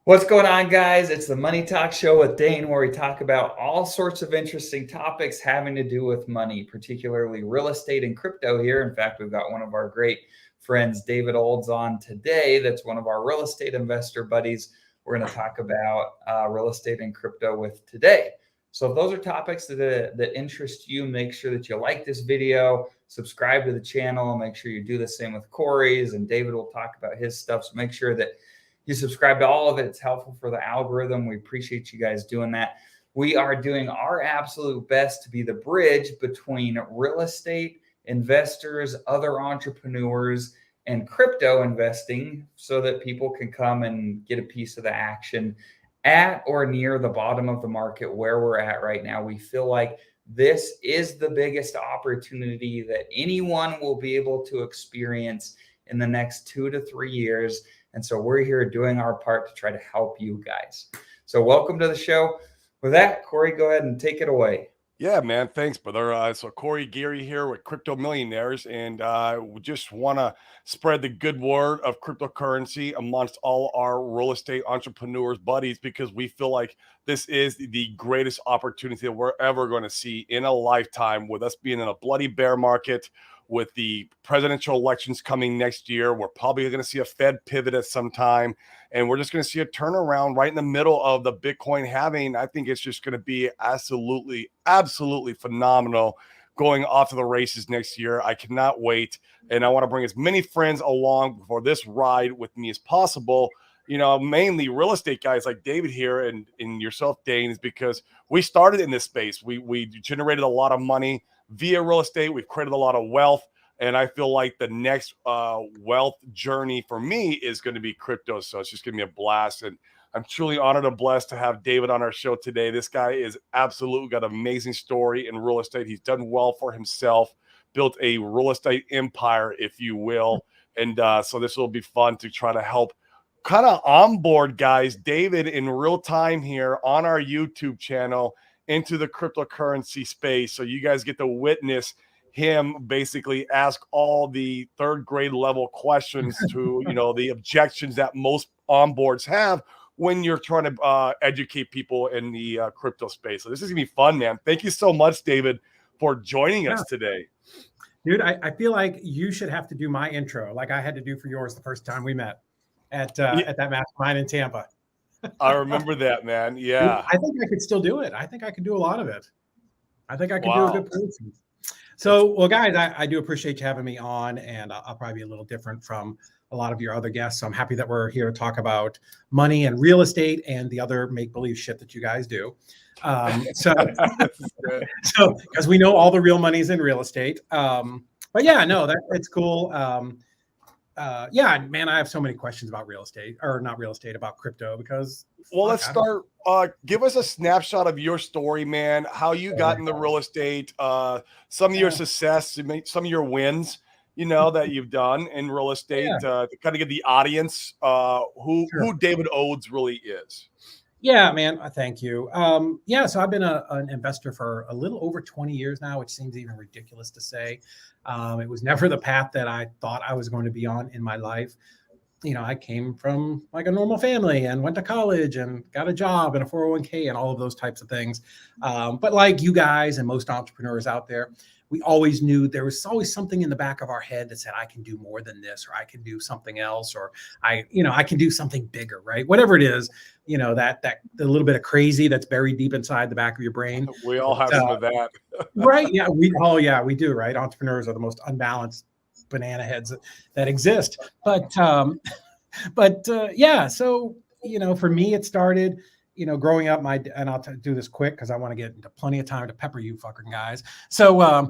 What's going on, guys? It's the Money Talk Show with Dane, where we talk about all sorts of interesting topics having to do with money, particularly real estate and crypto here. In fact, we've got one of our great friends, David Odes, on today. That's one of our real estate investor buddies. We're going to talk about real estate and crypto with today. So if those are topics that interest you, make sure that you like this video, subscribe to the channel, make sure you do the same with Corey's, and David will talk about his stuff. So make sure that you subscribe to all of it. It's helpful for the algorithm. We appreciate you guys doing that. We are doing our absolute best to be the bridge between real estate investors, other entrepreneurs, and crypto investing so that people can come and get a piece of the action at or near the bottom of the market where we're at right now. We feel like this is the biggest opportunity that anyone will be able to experience in the next 2 to 3 years. And so we're here doing our part to try to help you guys. So welcome to the show. With that, Corey, go ahead and take it away. Yeah, man. Thanks, brother. So Corey Geary here with Crypto Millionaires, and we just want to spread the good word of cryptocurrency amongst all our real estate entrepreneurs buddies, because we feel like this is the greatest opportunity that we're ever going to see in a lifetime, with us being in a bloody bear market. With the presidential elections coming next year, we're probably going to see a Fed pivot at some time, and we're just going to see a turnaround right in the middle of the Bitcoin halving. I think it's just going to be absolutely phenomenal going off to the races next year. I cannot wait, and I want to bring as many friends along for this ride with me as possible. You know, mainly real estate guys like David here and yourself, Dane, is because we started in this space. We generated a lot of money via real estate. We've created a lot of wealth, and I feel like the next wealth journey for me is going to be crypto. So it's just going to be a blast, and I'm truly honored and blessed to have David on our show today. This guy is absolutely got an amazing story in real estate. He's done well for himself, built a real estate empire, if you will, and so this will be fun to try to help kind of onboard guys, David, in real time here on our YouTube channel into the cryptocurrency space. So you guys get to witness him basically ask all the third grade level questions to, the objections that most onboards have when you're trying to educate people in the crypto space. So this is gonna be fun, man. Thank you so much, David, for joining us today. Dude, I feel like you should have to do my intro like I had to do for yours the first time we met at that mastermind in Tampa. I remember that, man. Yeah. I think I could still do it. I think I could do a lot of it. I think I could do a good portion. So, well, guys, I do appreciate you having me on, and I'll probably be a little different from a lot of your other guests. So I'm happy that we're here to talk about money and real estate and the other make-believe shit that you guys do. So because we know all the real money's in real estate. But yeah, no, it's cool. Yeah, man, I have so many questions about real estate, or not real estate, about crypto, because let's start. Give us a snapshot of your story, man. How you got into real estate, some of your success, some of your wins, that you've done in real estate, to kind of give the audience who David Odes really is. Yeah, man. Thank you. So I've been an investor for a little over 20 years now, which seems even ridiculous to say. It was never the path that I thought I was going to be on in my life. I came from like a normal family and went to college and got a job and a 401k and all of those types of things. But like you guys and most entrepreneurs out there, we always knew there was always something in the back of our head that said, I can do more than this, or I can do something else, or I can do something bigger, right? Whatever it is, that the little bit of crazy that's buried deep inside the back of your brain. We all have some of that. Right. Yeah. We do. Right. Entrepreneurs are the most unbalanced banana heads that exist. But so, for me, it started, growing up, and I'll do this quick because I want to get into plenty of time to pepper you fucking guys. So, I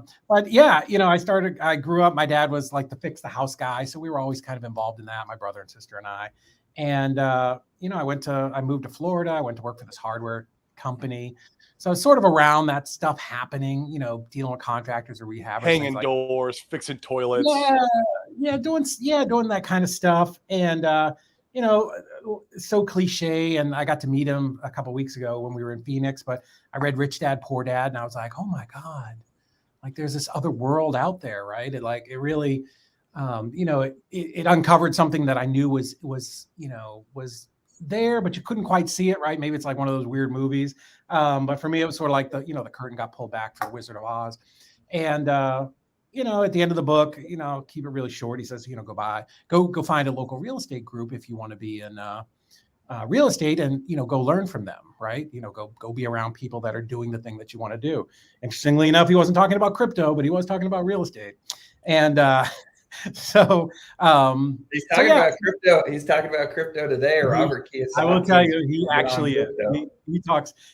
grew up, my dad was like the fix the house guy. So we were always kind of involved in that, my brother and sister and I. And, I moved to Florida. I went to work for this hardware company. So sort of around that stuff happening, dealing with contractors or rehabbers, hanging doors, fixing toilets. Doing that kind of stuff. And, so cliche. And I got to meet him a couple of weeks ago when we were in Phoenix, but I read Rich Dad, Poor Dad, and I was like, oh my God, like there's this other world out there. Right. It really, it uncovered something that I knew was there, but you couldn't quite see it, right? Maybe it's like one of those weird movies. But for me, it was sort of like the curtain got pulled back for Wizard of Oz. And, at the end of the book, keep it really short. He says, go find a local real estate group if you want to be in real estate, and go learn from them, right? Go be around people that are doing the thing that you want to do. Interestingly enough, he wasn't talking about crypto, but he was talking about real estate. And so he's talking about crypto. He's talking about crypto today. Robert Kiyosaki. I will tell you, he actually is.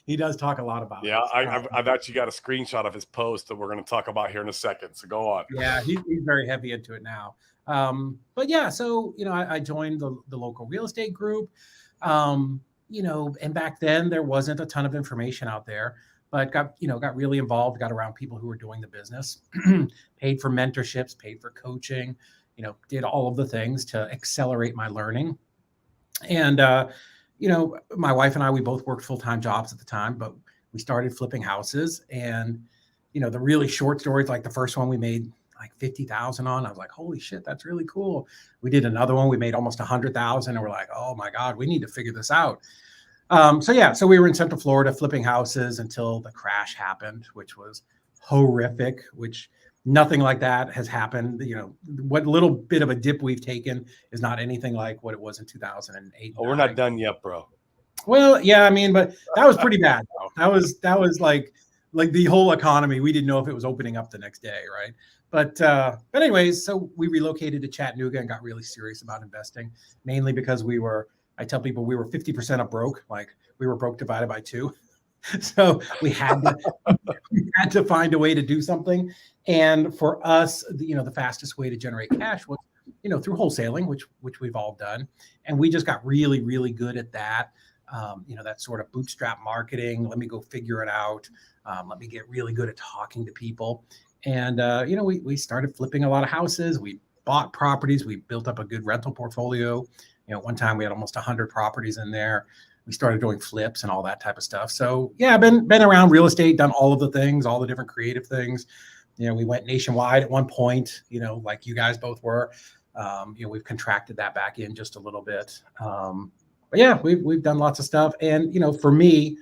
He does talk a lot about it. Yeah, I've actually got a screenshot of his post that we're going to talk about here in a second. So go on. Yeah, he's very heavy into it now. But yeah, so I joined the local real estate group. And back then there wasn't a ton of information out there, but got really involved, got around people who were doing the business, paid for mentorships, paid for coaching, did all of the things to accelerate my learning. And, my wife and I, we both worked full-time jobs at the time, but we started flipping houses. And, the really short stories, like the first one we made like 50,000 on, I was like, holy shit, that's really cool. We did another one, we made almost 100,000, and we're like, oh my God, we need to figure this out. So we were in Central Florida flipping houses until the crash happened, which was horrific, which nothing like that has happened. What little bit of a dip we've taken is not anything like what it was in 2008. Oh, we're not done yet, bro. Well, yeah, I mean, but that was pretty bad though. That was like the whole economy. We didn't know if it was opening up the next day, right? But anyways, so we relocated to Chattanooga and got really serious about investing, mainly because I tell people we were 50% of broke, like we were broke divided by 2. So we had to find a way to do something. And for us, the fastest way to generate cash was, through wholesaling, which we've all done. And we just got really, really good at that. That sort of bootstrap marketing. Let me go figure it out. Let me get really good at talking to people. And, we started flipping a lot of houses. We bought properties. We built up a good rental portfolio. One time we had almost 100 properties in there. We started doing flips and all that type of stuff. So yeah, I've been around real estate, done all of the things, all the different creative things. We went nationwide at one point, like you guys both were. We've contracted that back in just a little bit. But yeah, we've done lots of stuff. And, for me,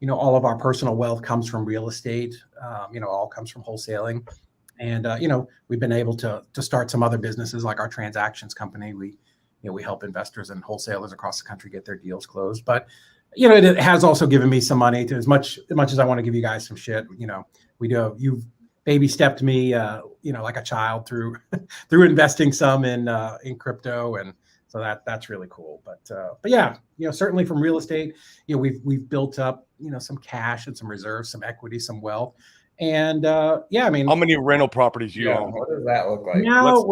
all of our personal wealth comes from real estate. All comes from wholesaling. And, we've been able to start some other businesses like our transactions company. We help investors and wholesalers across the country get their deals closed. But, it has also given me some money to as much as I want to give you guys some shit. You've baby stepped me, like a child through investing some in crypto. And so that's really cool. But yeah, certainly from real estate, we've built up, some cash and some reserves, some equity, some wealth. And yeah, I mean, how many rental properties you own? What does that look like? Now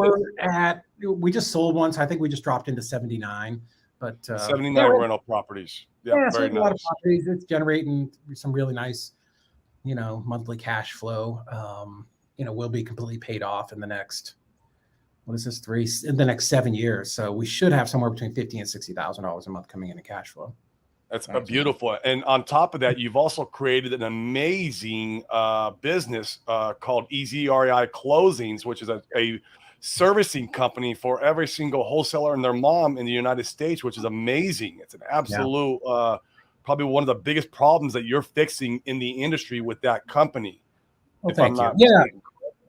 we just sold one, so I think we just dropped into 79. But 79 rental properties. Yeah, very nice. A lot of properties. It's generating some really nice, monthly cash flow. Will be completely paid off in the next, in the next 7 years. So we should have somewhere between $50,000 and $60,000 a month coming in cash flow. That's beautiful. And on top of that, you've also created an amazing business called EasyREI Closings, which is a servicing company for every single wholesaler and their mom in the United States, which is amazing. It's an absolute, probably one of the biggest problems that you're fixing in the industry with that company. Well, thank you.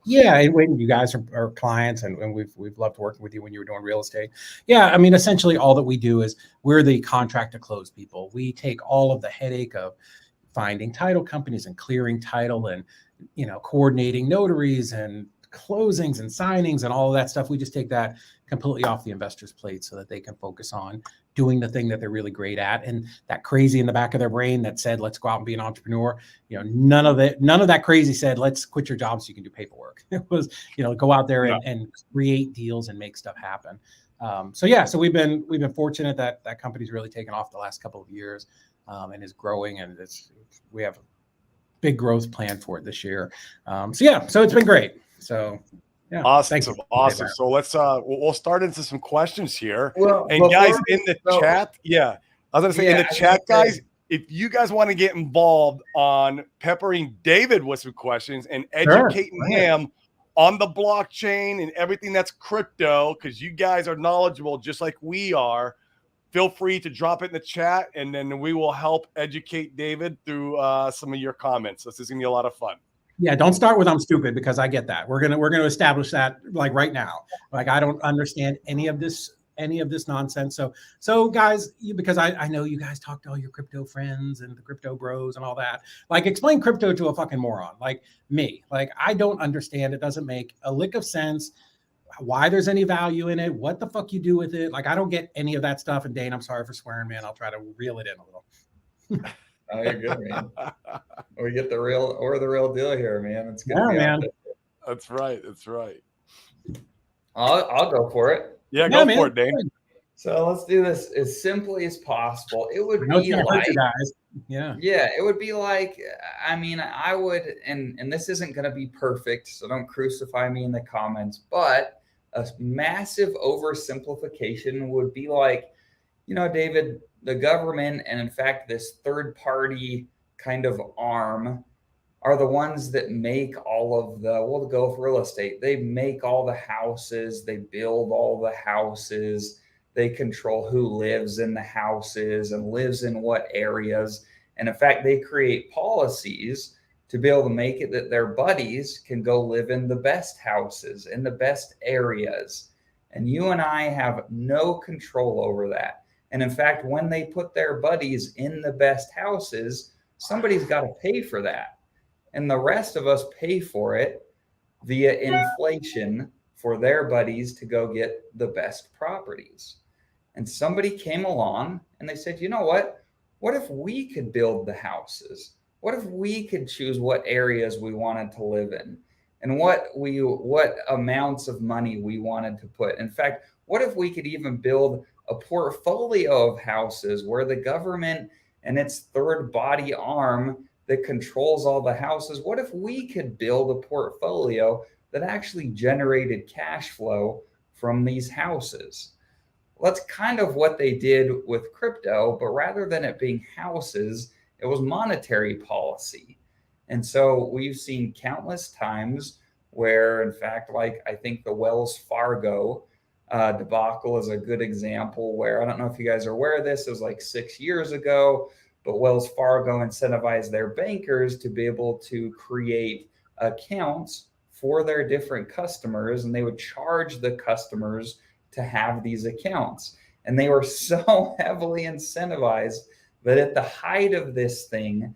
Yeah, when you guys are clients, and we've loved working with you when you were doing real estate. Yeah, I mean, essentially all that we do is we're the contract to close people. We take all of the headache of finding title companies and clearing title and, coordinating notaries and closings and signings and all of that stuff. We just take that completely off the investor's plate so that they can focus on doing the thing that they're really great at. And that crazy in the back of their brain that said, let's go out and be an entrepreneur. None of that crazy said, let's quit your job so you can do paperwork. It was, go out there and create deals and make stuff happen. So we've been fortunate that that company's really taken off the last couple of years and is growing, and we have a big growth plan for it this year. So it's been great. So yeah, awesome. So let's we'll start into some questions here. Well, and guys in the chat, I was gonna say in the chat, guys, if you guys want to get involved on peppering David with some questions and educating him on the blockchain and everything that's crypto, because you guys are knowledgeable just like we are, feel free to drop it in the chat, and then we will help educate David through some of your comments. This is gonna be a lot of fun. Yeah, don't start with "I'm stupid," because I get that. We're gonna establish that like right now. Like I don't understand any of this nonsense. So guys, because I know you guys talk to all your crypto friends and the crypto bros and all that. Like explain crypto to a fucking moron like me. Like I don't understand. It doesn't make a lick of sense. Why there's any value in it? What the fuck you do with it? Like I don't get any of that stuff. And Dane, I'm sorry for swearing, man. I'll try to reel it in a little. Oh, you're good, man. We get the real deal here, man. It's good to be out there. That's right. That's right. I'll go for it. Yeah, go for it, Dane. So let's do this as simply as possible. It would be like, guys. Yeah, it would be like, I mean, I would, and this isn't going to be perfect, so don't crucify me in the comments, but a massive oversimplification would be like, you know, David, the government, and in fact, this third party kind of arm are the ones that make all of the, we'll go for real estate. They make all the houses, they build all the houses, they control who lives in the houses and lives in what areas. And in fact, they create policies to be able to make it that their buddies can go live in the best houses, in the best areas. And you and I have no control over that. And in fact, when they put their buddies in the best houses, somebody's got to pay for that. And the rest of us pay for it via inflation for their buddies to go get the best properties. And somebody came along and they said, you know what? What if we could build the houses? What if we could choose what areas we wanted to live in and what amounts of money we wanted to put? In fact, what if we could even build a portfolio of houses where the government and its third body arm that controls all the houses, what if we could build a portfolio that actually generated cash flow from these houses? Well, that's kind of what they did with crypto, but rather than it being houses, it was monetary policy. And so we've seen countless times where, in fact, like I think the Wells Fargo debacle is a good example where, I don't know if you guys are aware of this, it was like 6 years ago, but Wells Fargo incentivized their bankers to be able to create accounts for their different customers, and they would charge the customers to have these accounts. And they were so heavily incentivized that at the height of this thing,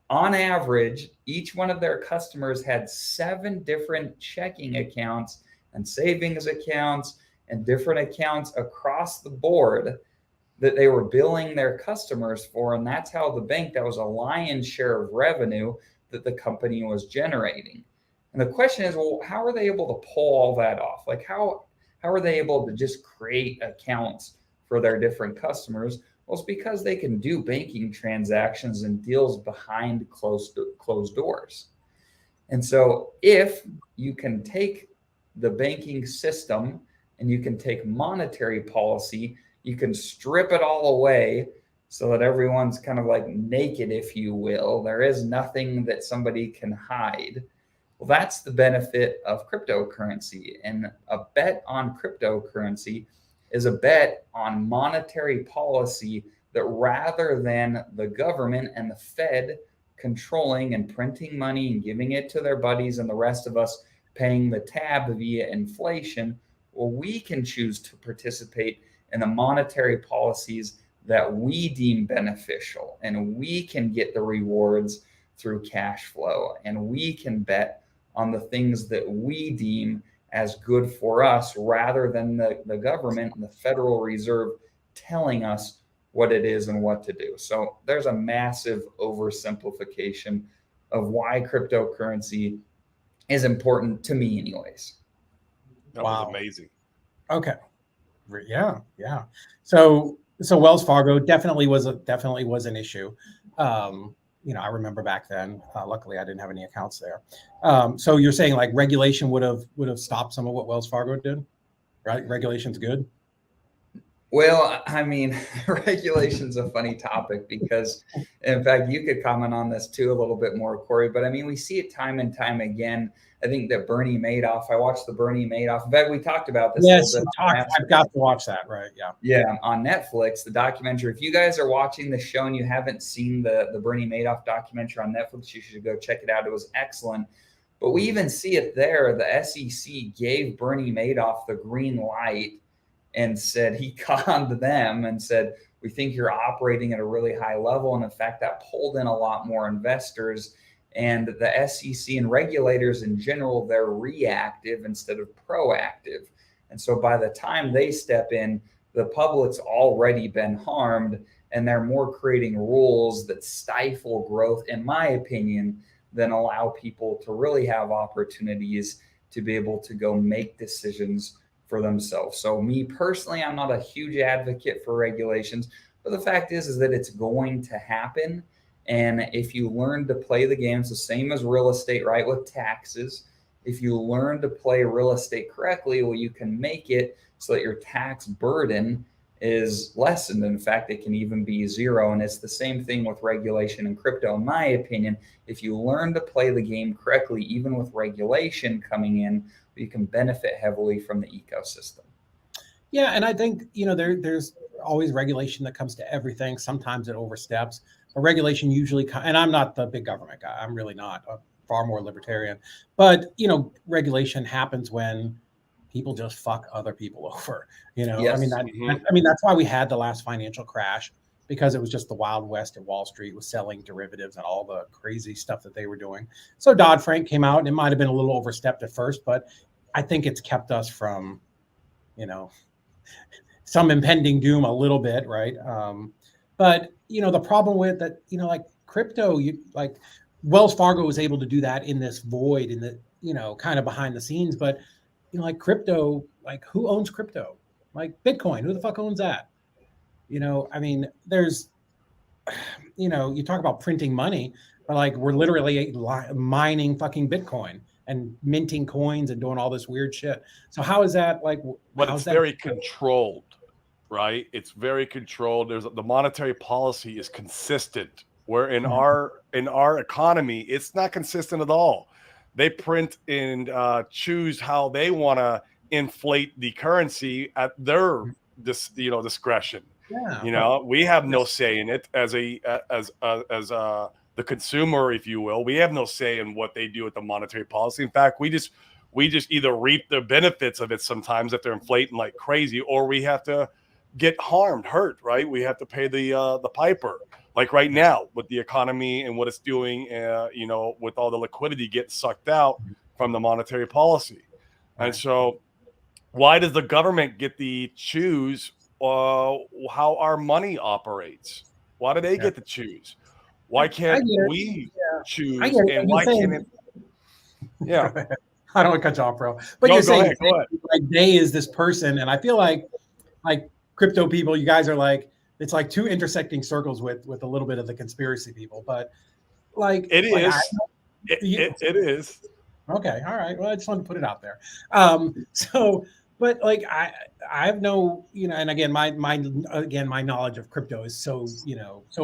on average, each one of their customers had 7 different checking accounts and savings accounts and different accounts across the board that they were billing their customers for. And that's how the bank, that was a lion's share of revenue that the company was generating. And the question is, well, how are they able to pull all that off? Like how are they able to just create accounts for their different customers? Well, it's because they can do banking transactions and deals behind closed doors. And so if you can take the banking system and you can take monetary policy, you can strip it all away so that everyone's kind of like naked, if you will. There is nothing that somebody can hide. Well, that's the benefit of cryptocurrency. And a bet on cryptocurrency is a bet on monetary policy that, rather than the government and the Fed controlling and printing money and giving it to their buddies and the rest of us paying the tab via inflation, well, we can choose to participate in the monetary policies that we deem beneficial, and we can get the rewards through cash flow, and we can bet on the things that we deem as good for us, rather than the government and the Federal Reserve telling us what it is and what to do. So there's a massive oversimplification of why cryptocurrency is important to me anyways. That was amazing. Okay. Yeah. So Wells Fargo definitely was an issue. I remember back then. Luckily, I didn't have any accounts there. So you're saying like regulation would have stopped some of what Wells Fargo did, right? Regulation's good. Well, I mean, regulation's a funny topic because, in fact, you could comment on this too a little bit more, Corey. But I mean, we see it time and time again. I think that Bernie Madoff, I watched the Bernie Madoff. In fact, we talked about this a Yes, little bit. I've got to watch that, right? Yeah. Yeah, on Netflix, the documentary. If you guys are watching the show and you haven't seen the Bernie Madoff documentary on Netflix, you should go check it out. It was excellent. But we even see it there. The SEC gave Bernie Madoff the green light and said he conned them and said, we think you're operating at a really high level. And in fact, that pulled in a lot more investors. And the SEC and regulators in general, they're reactive instead of proactive. And so by the time they step in, the public's already been harmed, and they're more creating rules that stifle growth, in my opinion, than allow people to really have opportunities to be able to go make decisions for themselves. So me personally, I'm not a huge advocate for regulations, but the fact is that it's going to happen. And if you learn to play the game, it's the same as real estate, right? With taxes. If you learn to play real estate correctly, well, you can make it so that your tax burden is lessened. In fact, it can even be zero. And it's the same thing with regulation and crypto, in my opinion. If you learn to play the game correctly, even with regulation coming in, you can benefit heavily from the ecosystem. Yeah, and I think there's always regulation that comes to everything. Sometimes it oversteps. A regulation usually, and I'm not the big government guy. I'm really not. I'm far more libertarian. But regulation happens when people just fuck other people over. Yes. I mean that's why we had the last financial crash, because it was just the Wild West at Wall Street was selling derivatives and all the crazy stuff that they were doing. So Dodd-Frank came out, and it might have been a little overstepped at first, but I think it's kept us from, some impending doom a little bit, right? But the problem with that, like crypto, like Wells Fargo was able to do that in this void, in the kind of behind the scenes. But like crypto, like who owns crypto? Like Bitcoin, who the fuck owns that? I mean, there's, you talk about printing money, but like we're literally mining fucking Bitcoin and minting coins and doing all this weird shit. So how is that like? But it's very controlled, right? It's very controlled. There's the monetary policy is consistent. Where in our economy, it's not consistent at all. They print and choose how they want to inflate the currency at their discretion. Yeah, we have no say in it as the consumer, if you will. We have no say in what they do with the monetary policy. In fact, we just either reap the benefits of it sometimes if they're inflating like crazy, or we have to get hurt, right? We have to pay the piper. Like right now with the economy and what it's doing, with all the liquidity getting sucked out from the monetary policy. And so why does the government get to choose how our money operates? Why do they get to choose? Why can't we choose? And why can't it? Yeah. I don't want to cut you off, bro. But you're saying like they is this person, and I feel like crypto people, you guys are like, it's like two intersecting circles with a little bit of the conspiracy people, but like it is. It is. Okay, all right. Well, I just wanted to put it out there. But like I have no, and again, my knowledge of crypto is so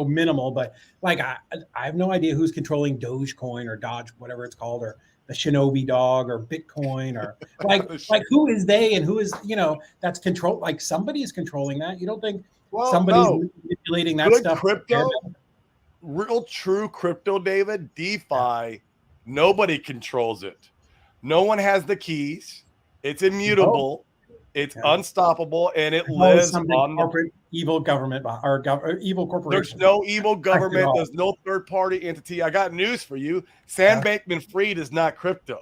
minimal, but like I have no idea who's controlling Dogecoin or Dodge, whatever it's called, or the Shinobi dog or Bitcoin, or like who is they and who is, that's control, like somebody is controlling that. You don't think somebody's manipulating that stuff? Crypto, real true crypto, David, DeFi, nobody controls it. No one has the keys. It's immutable. It's unstoppable, and it lives on corporate evil government or evil corporation. There's no evil government. There's no third-party entity. I got news for you. Sam Bankman-Fried is not crypto.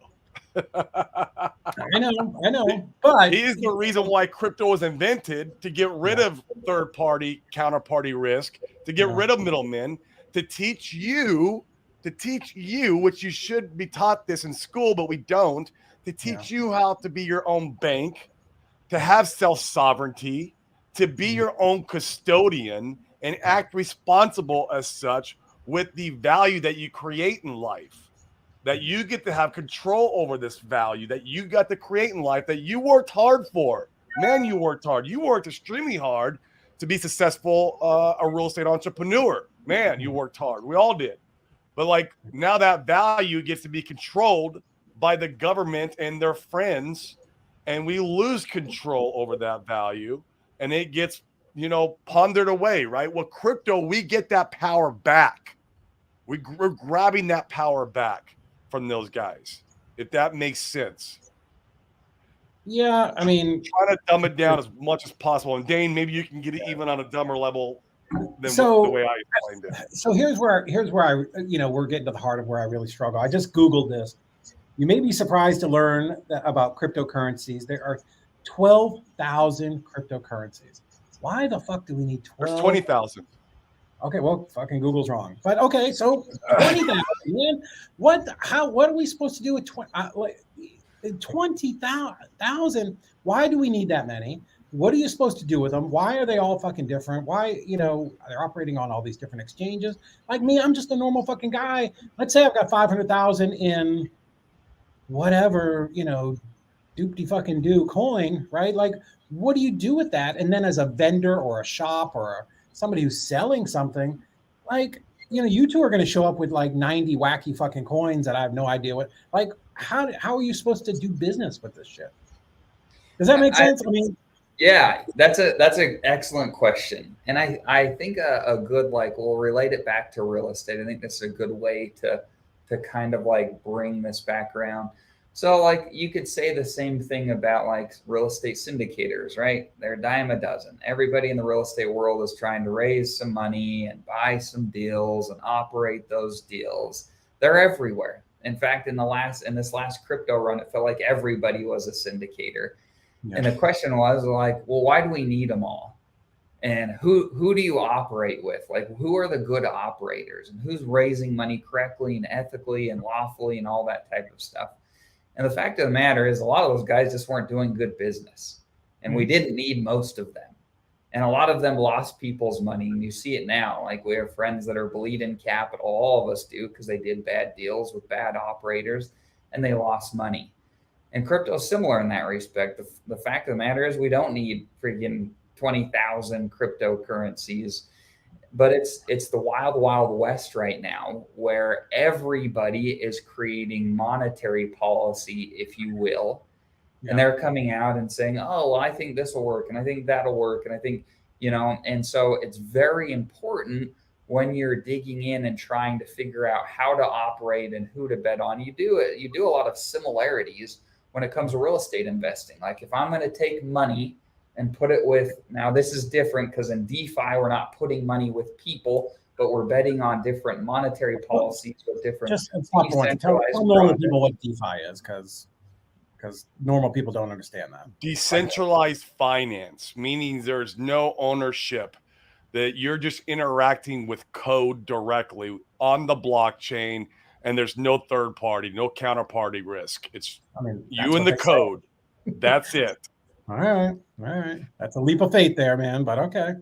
I know, but he's the reason why crypto was invented, to get rid of third-party counterparty risk, to get rid of middlemen, to teach you, which you should be taught this in school, but we don't, to teach you how to be your own bank, to have self-sovereignty, to be your own custodian and act responsible as such with the value that you create in life, that you get to have control over this value that you got to create in life, that you worked hard for. Man, you worked hard. You worked extremely hard to be successful, a real estate entrepreneur. Man, you worked hard. We all did. But like now that value gets to be controlled by the government and their friends, and we lose control over that value, and it gets, pondered away, right? Well, crypto, we get that power back. We're grabbing that power back from those guys, if that makes sense. Yeah, I mean, Trying to dumb it down as much as possible. And Dane, maybe you can get it even on a dumber level than the way I explained it. So here's where I, we're getting to the heart of where I really struggle. I just Googled this. You may be surprised to learn about cryptocurrencies. There are 12,000 cryptocurrencies. Why the fuck do we need 12? There's 20,000. Okay, well, fucking Google's wrong. But okay, so 20,000. Man, what are we supposed to do with 20,000? Why do we need that many? What are you supposed to do with them? Why are they all fucking different? Why, they're operating on all these different exchanges? Like me, I'm just a normal fucking guy. Let's say I've got 500,000 in whatever, doopty fucking do coin, right? Like, what do you do with that? And then as a vendor or a shop or somebody who's selling something, like, you two are going to show up with like 90 wacky fucking coins that I have no idea what, like, how are you supposed to do business with this shit? Does that make sense? I mean, yeah, that's an excellent question. And I think a good, like, we'll relate it back to real estate. I think this is a good way to kind of like bring this background. So like you could say the same thing about like real estate syndicators, right? They're a dime a dozen. Everybody in the real estate world is trying to raise some money and buy some deals and operate those deals. They're everywhere. In fact, in this last crypto run, it felt like everybody was a syndicator. Yeah. And the question was like, well, why do we need them all? And who do you operate with? Like, who are the good operators and who's raising money correctly and ethically and lawfully and all that type of stuff? And the fact of the matter is a lot of those guys just weren't doing good business, and we didn't need most of them. And a lot of them lost people's money. And you see it now. Like, we have friends that are bleeding capital. All of us do, because they did bad deals with bad operators and they lost money. And crypto is similar in that respect. The fact of the matter is we don't need freaking 20,000 cryptocurrencies, but it's the wild, wild west right now, where everybody is creating monetary policy, if you will. Yeah. And they're coming out and saying, oh, well, I think this will work. And I think that'll work. And I think, and so it's very important when you're digging in and trying to figure out how to operate and who to bet on. You do a lot of similarities when it comes to real estate investing. Like, if I'm going to take money and put it with, now this is different because in DeFi, we're not putting money with people, but we're betting on different monetary policies with different. Just tell normal people what DeFi is, because normal people don't understand that. Decentralized finance, meaning there's no ownership, that you're just interacting with code directly on the blockchain, and there's no third party, no counterparty risk. It's you and the code. That's it. All right. That's a leap of faith there, man, but okay.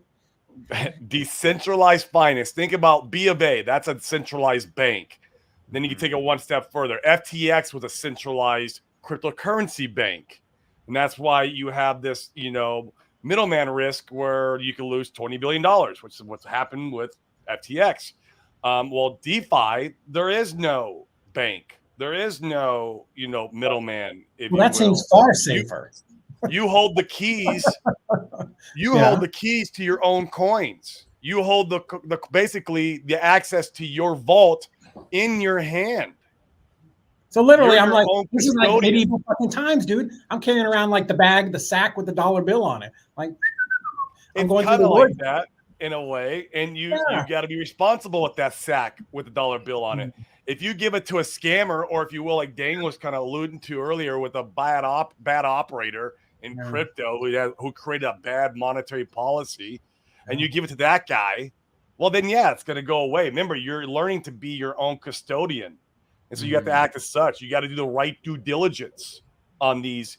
Decentralized finance. Think about B of A. That's a centralized bank. Then you can take it one step further. FTX was a centralized cryptocurrency bank. And that's why you have this, middleman risk where you can lose $20 billion, which is what's happened with FTX. Well, DeFi, there is no bank. There is no, middleman. Well, that seems far safer. You hold the keys. You hold the keys to your own coins. You hold the basically the access to your vault in your hand. So literally, I'm like, this is like medieval fucking times, dude. I'm carrying around like the sack with the dollar bill on it. Like, I'm going through the like that in a way, and you got to be responsible with that sack with the dollar bill on it. If you give it to a scammer, or if you will, like Dane was kind of alluding to earlier, with a bad operator in crypto who created a bad monetary policy, and you give it to that guy, well, then it's going to go away. Remember, you're learning to be your own custodian, and so you have to act as such. You got to do the right due diligence on these,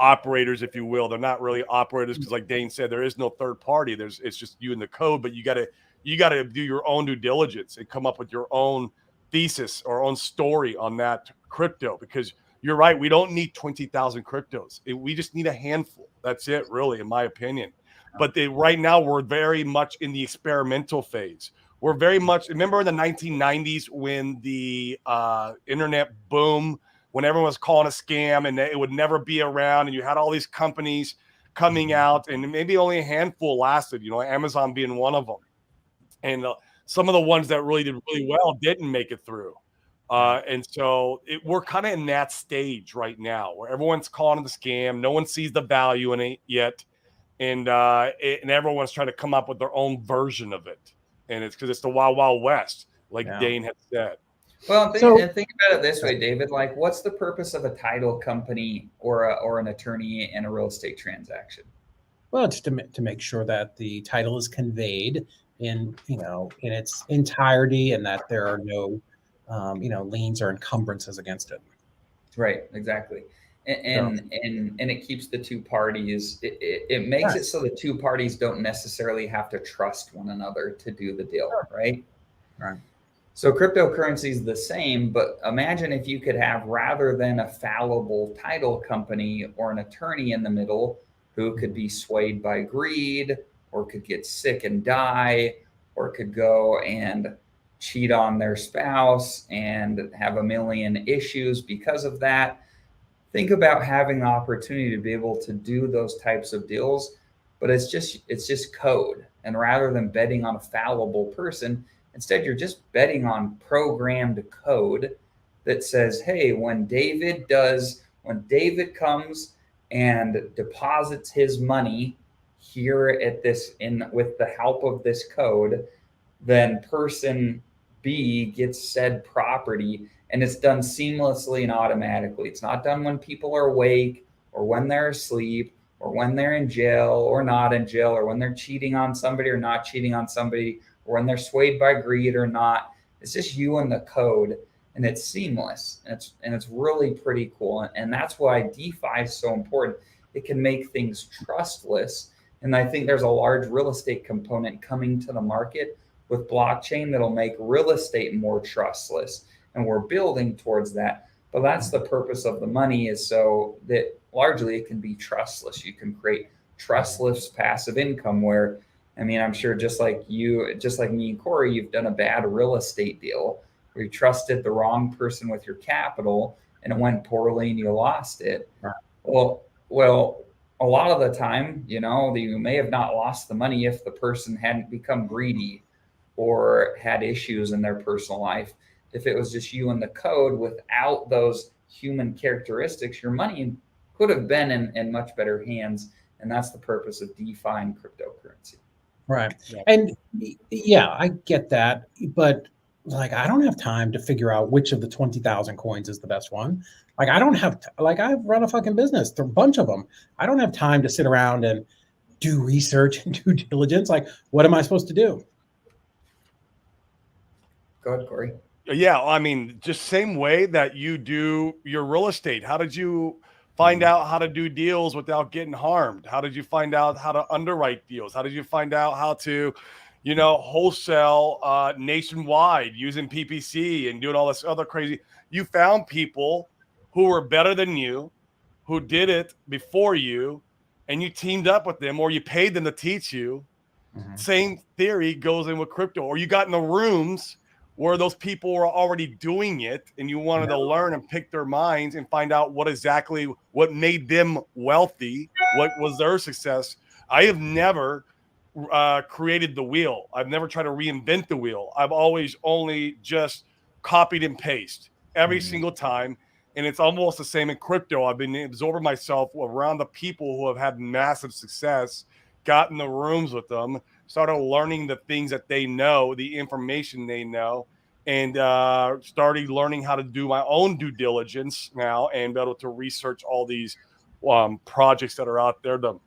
operators, if you will. They're not really operators because, like Dane said, there is no third party. It's just you and the code, but you got to do your own due diligence and come up with your own thesis or own story on that crypto, because you're right. We don't need 20,000 cryptos. We just need a handful. That's it, really, in my opinion. but right now we're very much in the experimental phase. We're very much, remember in the 1990s when the internet boom, when everyone was calling a scam and it would never be around, and you had all these companies coming out, and maybe only a handful lasted, Amazon being one of them. And some of the ones that really did really well didn't make it through. And so we're kind of in that stage right now where everyone's calling it a scam. No one sees the value in it yet. And everyone's trying to come up with their own version of it. And it's because it's the Wild Wild West, like Dane had said. Well, think about it this way, David. Like, what's the purpose of a title company or an attorney in a real estate transaction? Well, it's to make sure that the title is conveyed in its entirety, and that there are no liens or encumbrances against it. Right, exactly. And it keeps the two parties, it makes it so the two parties don't necessarily have to trust one another to do the deal, right? Right. So cryptocurrency is the same, but imagine if you could have, rather than a fallible title company or an attorney in the middle who could be swayed by greed, or could get sick and die, or could go and cheat on their spouse and have a million issues because of that. Think about having the opportunity to be able to do those types of deals, but it's just code. And rather than betting on a fallible person, instead you're just betting on programmed code that says, hey, when David comes and deposits his money here at this with the help of this code, then person B gets said property, and it's done seamlessly and automatically. It's not done when people are awake, or when they're asleep, or when they're in jail or not in jail, or when they're cheating on somebody or not cheating on somebody, or when they're swayed by greed or not. It's just you and the code, and it's seamless. And it's really pretty cool. And that's why DeFi is so important. It can make things trustless. And I think there's a large real estate component coming to the market with blockchain that'll make real estate more trustless. And we're building towards that. But that's the purpose of the money, is so that largely it can be trustless. You can create trustless passive income where, I mean, I'm sure just like me and Corey, you've done a bad real estate deal where you trusted the wrong person with your capital and it went poorly and you lost it. Well, a lot of the time, you may have not lost the money if the person hadn't become greedy or had issues in their personal life. If it was just you and the code without those human characteristics, your money could have been in much better hands. And that's the purpose of DeFi and cryptocurrency. Right. Yeah. And I get that. But like, I don't have time to figure out which of the 20,000 coins is the best one. Like, I don't have, I run a fucking business, a bunch of them. I don't have time to sit around and do research and due diligence. Like, what am I supposed to do? Go ahead, Corey. Yeah, I mean, just same way that you do your real estate. How did you find out how to do deals without getting harmed? How did you find out how to underwrite deals? How did you find out how to, wholesale nationwide using PPC and doing all this other crazy? You found people who were better than you, who did it before you, and you teamed up with them, or you paid them to teach you. Mm-hmm. Same theory goes in with crypto. Or you got in the rooms where those people were already doing it, and you wanted to learn and pick their minds and find out what made them wealthy, what was their success. I have never created the wheel. I've never tried to reinvent the wheel. I've always only just copied and pasted every single time. And it's almost the same in crypto. I've been absorbing myself around the people who have had massive success, got in the rooms with them, started learning the things that they know, the information they know, and started learning how to do my own due diligence now and be able to research all these projects that are out there. Because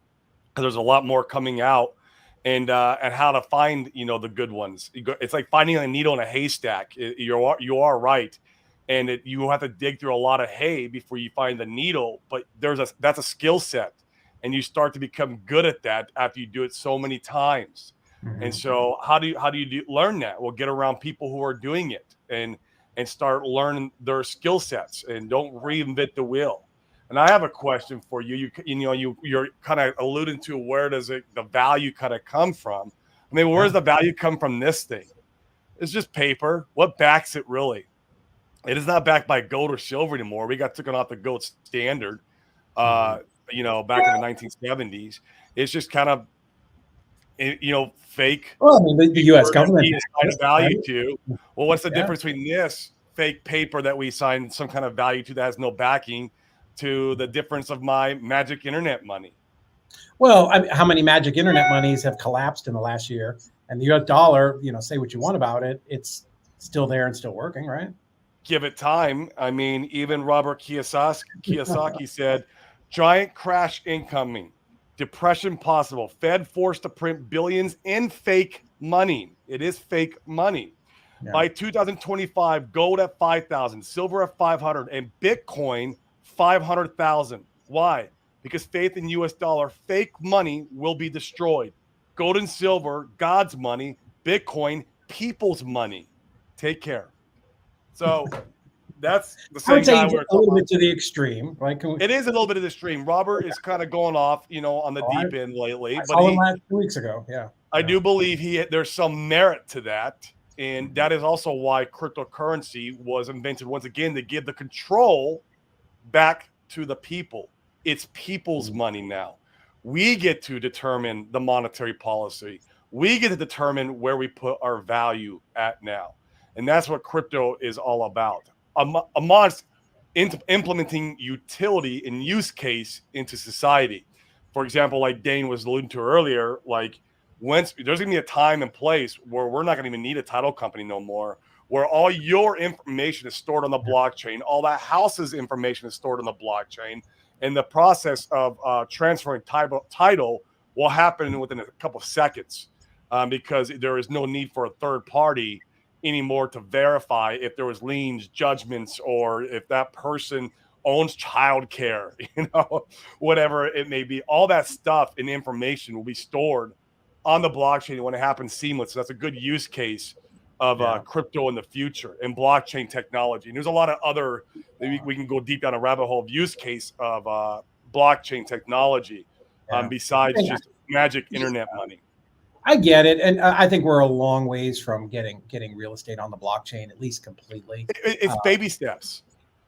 there's a lot more coming out, and how to find the good ones. It's like finding a needle in a haystack. You are right, and you have to dig through a lot of hay before you find the needle. But that's a skill set. And you start to become good at that after you do it so many times. Mm-hmm. And so how do you learn that? Well, get around people who are doing it and start learning their skill sets, and don't reinvent the wheel. And I have a question for you. You're kind of alluding to where does the value kind of come from? I mean, where does the value come from this thing? It's just paper. What backs it really? It is not backed by gold or silver anymore. We got taken off the gold standard, back in the 1970s. It's just kind of, fake. Well, I mean, the U.S. government assign a value to. Well, what's the Yeah. difference between this fake paper that we assign some kind of value to that has no backing to the difference of my magic internet money? Well, I mean, how many magic internet monies have collapsed in the last year? And the US dollar, say what you want about it, it's still there and still working, right? Give it time. I mean, even Robert Kiyosaki said, giant crash incoming, depression possible, Fed forced to print billions in fake money. It is fake money. Yeah. By 2025, gold at 5,000, silver at 500, and Bitcoin 500,000. Why? Because faith in US dollar, fake money will be destroyed. Gold and silver, God's money. Bitcoin, people's money. Take care. So that's the same guy we're a little bit to the extreme, right? It is a little bit of the extreme. Robert is kind of going off, on the deep end lately. I saw him last 2 weeks ago. Yeah. I do believe there's some merit to that. And that is also why cryptocurrency was invented once again, to give the control back to the people. It's people's money now. We get to determine the monetary policy. We get to determine where we put our value at now. And that's what crypto is all about. Amongst implementing utility and use case into society. For example, like Dane was alluding to earlier, like there's going to be a time and place where we're not going to even need a title company no more, where all your information is stored on the blockchain, all that house's information is stored on the blockchain, and the process of transferring title will happen within a couple of seconds because there is no need for a third party anymore to verify if there was liens, judgments, or if that person owns childcare, whatever it may be. All that stuff and information will be stored on the blockchain when it happens seamless. So that's a good use case of crypto in the future and blockchain technology. And there's a lot of other, we can go deep down a rabbit hole of use case of blockchain technology besides just magic internet money. I get it, and I think we're a long ways from getting real estate on the blockchain, at least completely. It's baby steps.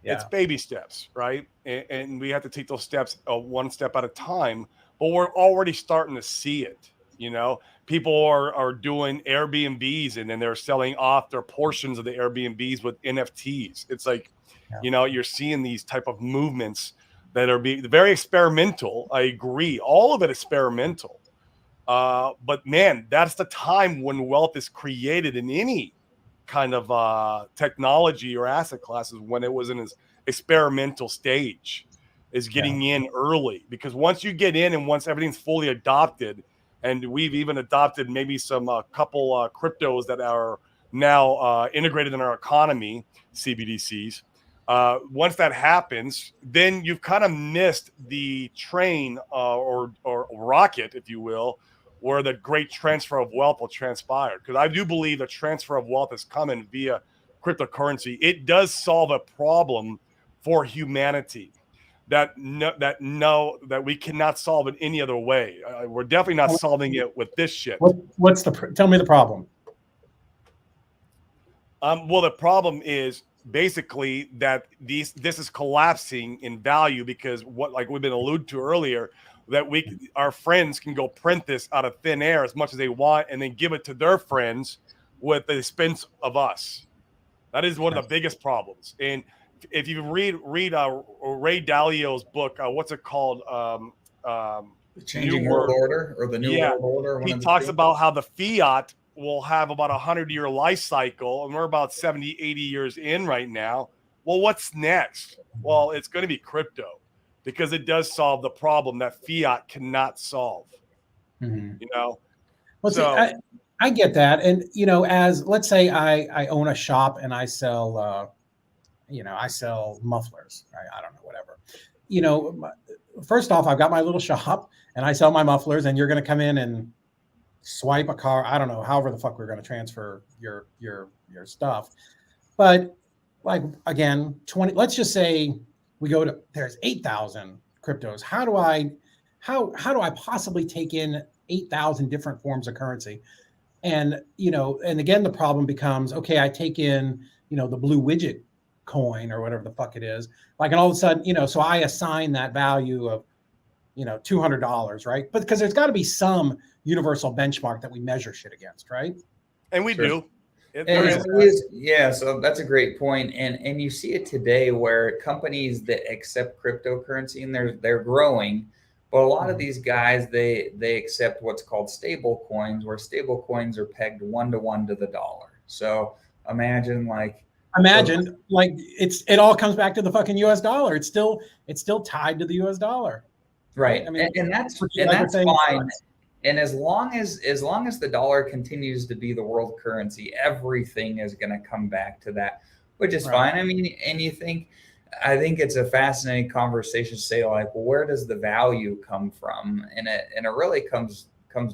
Yeah. It's baby steps, right? And we have to take those steps one step at a time. But we're already starting to see it. People are doing Airbnbs, and then they're selling off their portions of the Airbnbs with NFTs. It's like, you're seeing these type of movements that are being very experimental. I agree, all of it experimental. But man, that's the time when wealth is created in any kind of technology or asset classes, when it was in its experimental stage, is getting in early. Because once you get in and once everything's fully adopted, and we've even adopted maybe some couple cryptos that are now integrated in our economy, CBDCs. Once that happens, then you've kind of missed the train or rocket, if you will, where the great transfer of wealth will transpire. Because I do believe the transfer of wealth is coming via cryptocurrency. It does solve a problem for humanity that we cannot solve in any other way. We're definitely not solving it with this shit. Tell me the problem. Well, the problem is basically that this is collapsing in value because like we've been alluded to earlier, that our friends can go print this out of thin air as much as they want and then give it to their friends with the expense of us. That is one of the biggest problems. And if you read Ray Dalio's book, what's it called? The Changing World Order or the New World Order. He talks about how the fiat will have about 100-year life cycle, and we're about 70, 80 years in right now. Well, what's next? Well, it's going to be crypto, because it does solve the problem that fiat cannot solve. Well, so I get that. And, as let's say I own a shop and I sell, I sell mufflers, right? I don't know, whatever. First off, I've got my little shop and I sell my mufflers, and you're going to come in and swipe a car. I don't know, however the fuck we're going to transfer your stuff. But like, again, let's just say we go to there's 8,000 cryptos. How do I possibly take in 8,000 different forms of currency? And and again, the problem becomes, okay, I take in the blue widget coin or whatever the fuck it is, like, and all of a sudden, so I assign that value of $200, right? But because there's got to be some universal benchmark that we measure shit against, right? And we Sure. do. Yeah, so that's a great point. And you see it today where companies that accept cryptocurrency, and they're growing, but a lot of these guys, they accept what's called stable coins, where stable coins are pegged 1-to-1 to the dollar. So imagine it all comes back to the fucking US dollar. It's still tied to the US dollar. Right. I mean, and that's fine. And as long as the dollar continues to be the world currency, everything is going to come back to that, which is fine. I mean, and I think it's a fascinating conversation to say, like, well, where does the value come from? And it really comes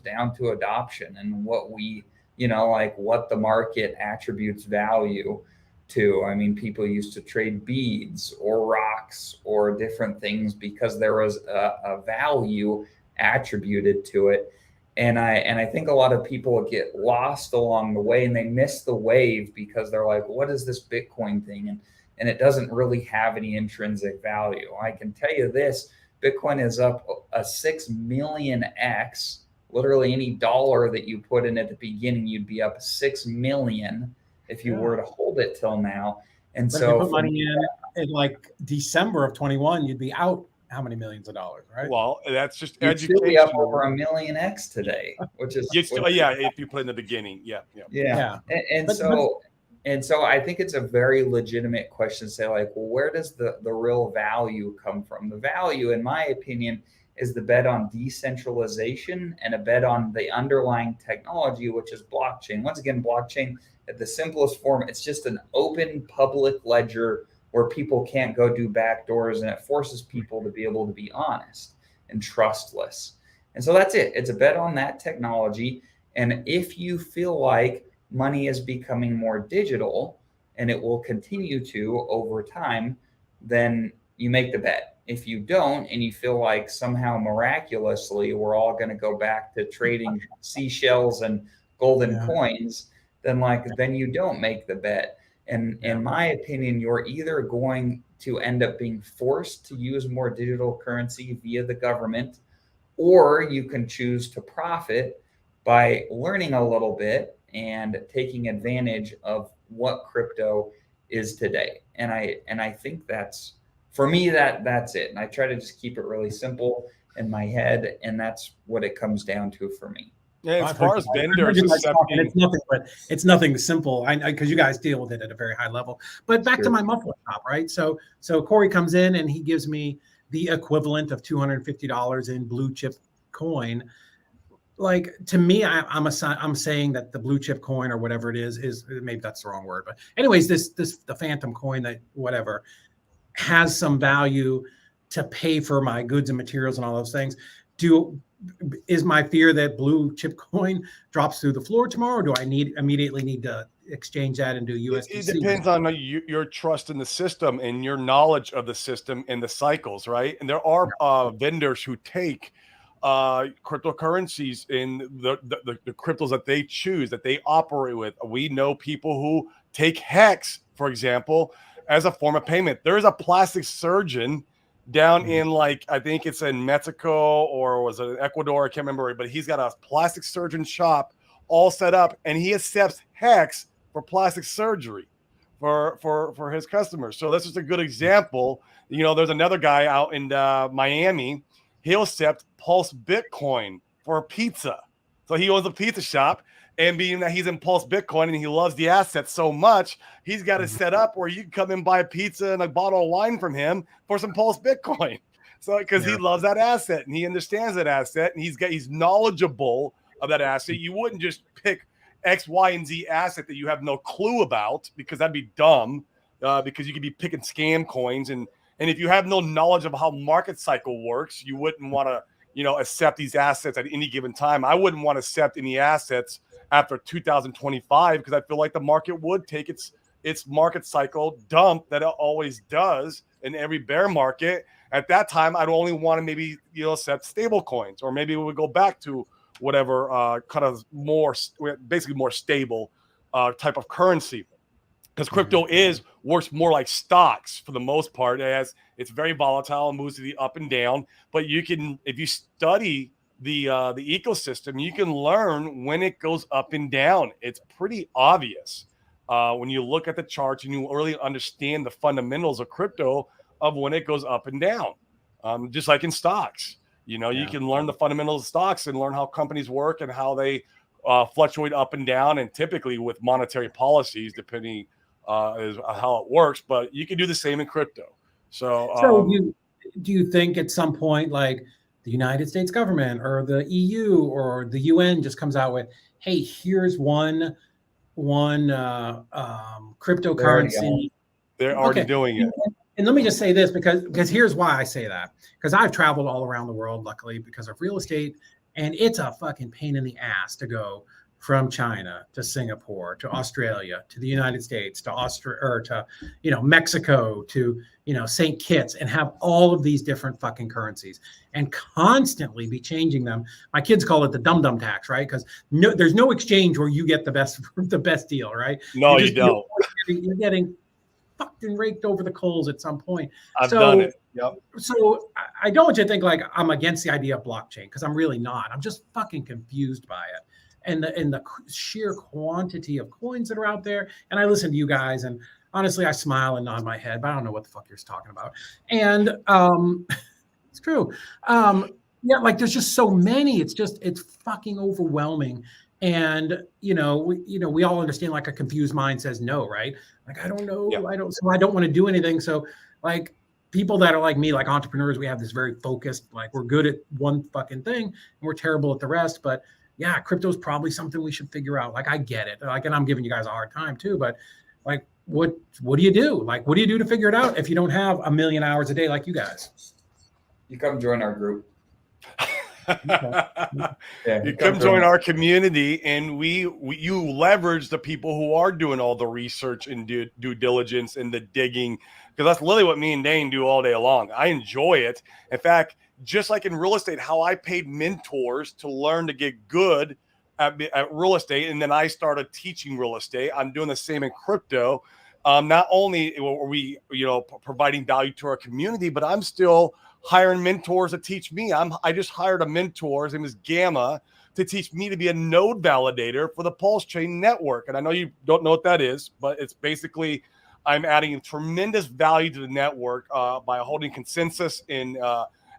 down to adoption and what we, like what the market attributes value to. I mean, people used to trade beads or rocks or different things because there was a value attributed to it. And I think a lot of people get lost along the way, and they miss the wave because they're like, what is this Bitcoin thing? And it doesn't really have any intrinsic value. I can tell you this, Bitcoin is up a 6 million X. Literally any dollar that you put in at the beginning, you'd be up 6 million if you were to hold it till now. And but so if you put money in like December of 21, you'd be out how many millions of dollars, right? Well, that's just you'd education. Still be up over 1 million X today, which is if you put in the beginning, yeah. And so I think it's a very legitimate question to say, like, well, where does the real value come from? The value, in my opinion, is the bet on decentralization and a bet on the underlying technology, which is blockchain. Once again, blockchain at the simplest form, it's just an open public ledger where people can't go do backdoors, and it forces people to be able to be honest and trustless. And so that's it. It's a bet on that technology. And if you feel like money is becoming more digital and it will continue to over time, then you make the bet. If you don't, and you feel like somehow miraculously we're all going to go back to trading seashells and golden coins, then you don't make the bet. And in my opinion, you're either going to end up being forced to use more digital currency via the government, or you can choose to profit by learning a little bit and taking advantage of what crypto is today. And I think that's, for me, that's it. And I try to just keep it really simple in my head, and that's what it comes down to for me. Yeah, as far as vendors accepting, it's nothing simple. I because you guys deal with it at a very high level. But back to my muffler shop, right? So Corey comes in and he gives me the equivalent of $250 in blue chip coin. Like, to me, I'm saying that the blue chip coin or whatever it is maybe that's the wrong word, but anyways, the phantom coin, that whatever, has some value to pay for my goods and materials and all those things. Is my fear that blue chip coin drops through the floor tomorrow? Or do I immediately need to exchange that into USDC? It depends on your trust in the system and your knowledge of the system and the cycles, right? And there are vendors who take cryptocurrencies in the cryptos that they choose, that they operate with. We know people who take Hex, for example, as a form of payment. There is a plastic surgeon down in, like, I think it's in Mexico or was it Ecuador? I can't remember, but he's got a plastic surgeon shop all set up, and he accepts Hex for plastic surgery for his customers. So this is a good example. There's another guy out in Miami. He'll accept Pulse Bitcoin for pizza. So he owns a pizza shop, and being that he's in Pulse Bitcoin and he loves the asset so much, he's got it set up where you can come and buy a pizza and a bottle of wine from him for some Pulse Bitcoin. So because he loves that asset and he understands that asset, and he's knowledgeable of that asset. You wouldn't just pick X, Y, and Z asset that you have no clue about, because that'd be dumb. Because you could be picking scam coins, and if you have no knowledge of how market cycle works, you wouldn't want to accept these assets at any given time. I wouldn't want to accept any assets after 2025, because I feel like the market would take its market cycle dump that it always does in every bear market. At that time, I'd only want to maybe, set stable coins, or maybe we would go back to whatever kind of basically more stable type of currency. Because crypto works more like stocks for the most part, as it's very volatile and moves to the up and down. But you can, if you study the ecosystem, you can learn when it goes up and down. It's pretty obvious when you look at the charts and you really understand the fundamentals of crypto of when it goes up and down. Just like in stocks, you can learn the fundamentals of stocks and learn how companies work and how they fluctuate up and down, and typically with monetary policies, depending is how it works. But you can do the same in crypto. So do you think at some point, like the United States government or the EU or the UN just comes out with, hey, here's one cryptocurrency? They're already doing it. And let me just say this, because here's why I say that. Because I've traveled all around the world, luckily, because of real estate, and it's a fucking pain in the ass to go from China to Singapore to Australia to the United States to Mexico to St. Kitts, and have all of these different fucking currencies and constantly be changing them. My kids call it the dum-dum tax, right? Because there's no exchange where you get the best deal, right? No, you don't. You're getting fucking raked over the coals at some point. I've done it. Yep. So I don't want you to think like I'm against the idea of blockchain, because I'm really not. I'm just fucking confused by it. And the sheer quantity of coins that are out there. And I listen to you guys, and honestly, I smile and nod my head, but I don't know what the fuck you're talking about. And it's true. Like there's just so many. It's fucking overwhelming. And we all understand, like a confused mind says no, right? Like I don't know, yeah. I don't want to do anything. So like people that are like me, like entrepreneurs, we have this very focused, like we're good at one fucking thing and we're terrible at the rest. But yeah, crypto is probably something we should figure out. Like I get it. Like, and I'm giving you guys a hard time too, but like, what do you do? Like, what do you do to figure it out if you don't have 1 million hours a day like you guys? You come join our group. You come join our community, and you leverage the people who are doing all the research and due diligence and the digging, because that's literally what me and Dane do all day long. I enjoy it. In fact, just like in real estate, how I paid mentors to learn to get good at real estate, and then I started teaching real estate, I'm doing the same in crypto. Not only are we providing value to our community, but I'm still hiring mentors to teach me. I just hired a mentor, his name is Gamma, to teach me to be a node validator for the Pulsechain network. And I know you don't know what that is, but it's basically I'm adding tremendous value to the network by holding consensus in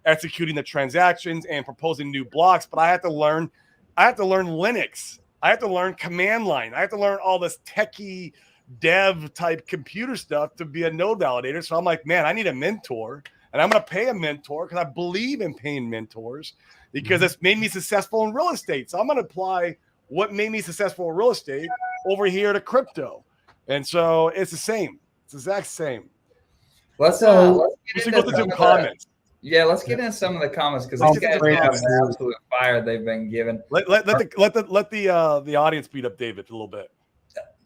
executing the transactions and proposing new blocks. But I have to learn Linux. I have to learn command line. I have to learn all this techie dev type computer stuff to be a node validator. So I'm like, man, I need a mentor. And I'm going to pay a mentor because I believe in paying mentors, because it's made me successful in real estate. So I'm going to apply what made me successful in real estate over here to crypto. And so it's the same. It's the exact same. Let's go through some comments. Yeah, let's get into some of the comments, because these guys have an absolute fire they've been given. Let the audience beat up David a little bit.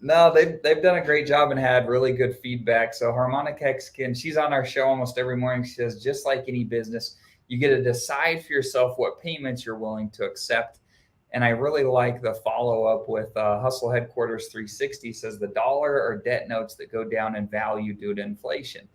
No, they've done a great job and had really good feedback. So Harmonic Hexkin, she's on our show almost every morning. She says, just like any business, you get to decide for yourself what payments you're willing to accept. And I really like the follow-up with Hustle Headquarters 360 says the dollar or debt notes that go down in value due to inflation.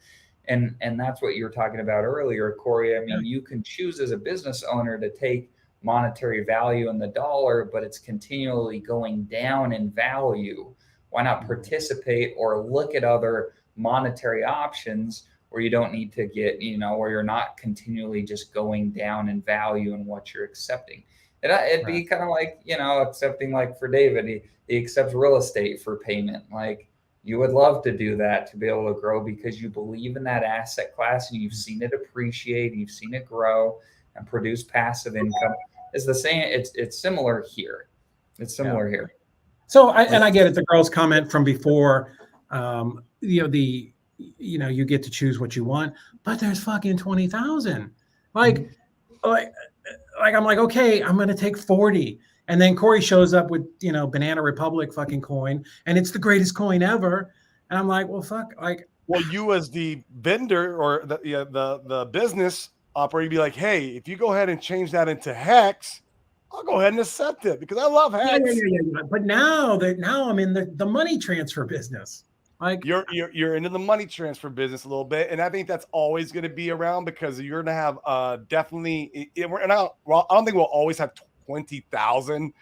And that's what you were talking about earlier, Corey. I mean, you can choose as a business owner to take monetary value in the dollar, but it's continually going down in value. Why not participate or look at other monetary options where you don't need to get, where you're not continually just going down in value in what you're accepting. It'd be kind of like, accepting, like for David, he accepts real estate for payment. Like you would love to do that, to be able to grow because you believe in that asset class and you've seen it appreciate, you've seen it grow and produce passive income. It's the same. It's similar here. It's similar here. So I get it. The girl's comment from before, you get to choose what you want, but there's fucking 20,000. Like I'm like, okay, I'm going to take 40. And then Corey shows up with, Banana Republic fucking coin, and it's the greatest coin ever. And I'm like, well, fuck, like Well, you as the vendor or the business operator, be like, hey, if you go ahead and change that into hex, I'll go ahead and accept it because I love hex. Yeah. But now I'm in the money transfer business. Like You're into the money transfer business a little bit, and I think that's always going to be around because you're going to have definitely. I don't think we'll always have 20,000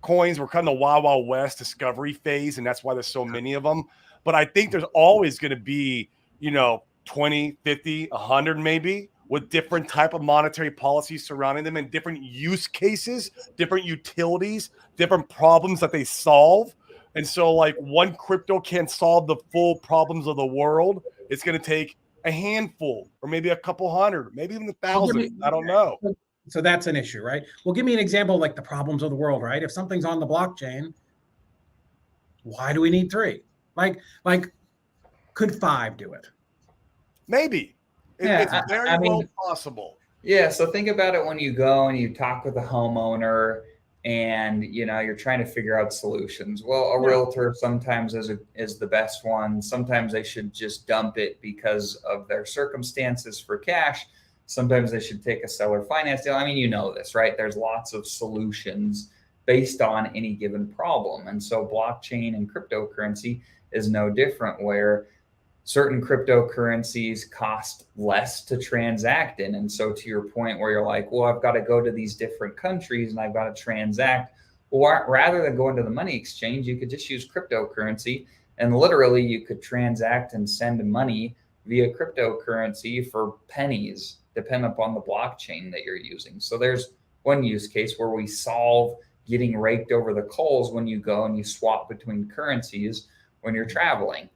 coins. We're kind of the Wild Wild West discovery phase, and that's why there's so many of them. But I think there's always going to be 20, 50, 100 maybe with different type of monetary policies surrounding them and different use cases, different utilities, different problems that they solve. And so, like, one crypto can't solve the full problems of the world. It's going to take a handful, or maybe a couple hundred, maybe even 1,000. I don't know. So that's an issue, right? Well, give me an example of like the problems of the world, right? If something's on the blockchain, why do we need 3? Like, could 5 do it? Maybe. It's very well possible. Yeah. So think about it when you go and you talk with a homeowner and you're trying to figure out solutions. Well, a realtor sometimes is the best one. Sometimes they should just dump it because of their circumstances for cash. Sometimes they should take a seller finance deal. I mean, this, right? There's lots of solutions based on any given problem. And so blockchain and cryptocurrency is no different, where certain cryptocurrencies cost less to transact in. And so to your point where you're like, well, I've got to go to these different countries and I've got to transact. Well, rather than going to the money exchange, you could just use cryptocurrency, and literally you could transact and send money via cryptocurrency for pennies, depending upon the blockchain that you're using. So there's one use case where we solve getting raked over the coals when you go and you swap between currencies when you're traveling.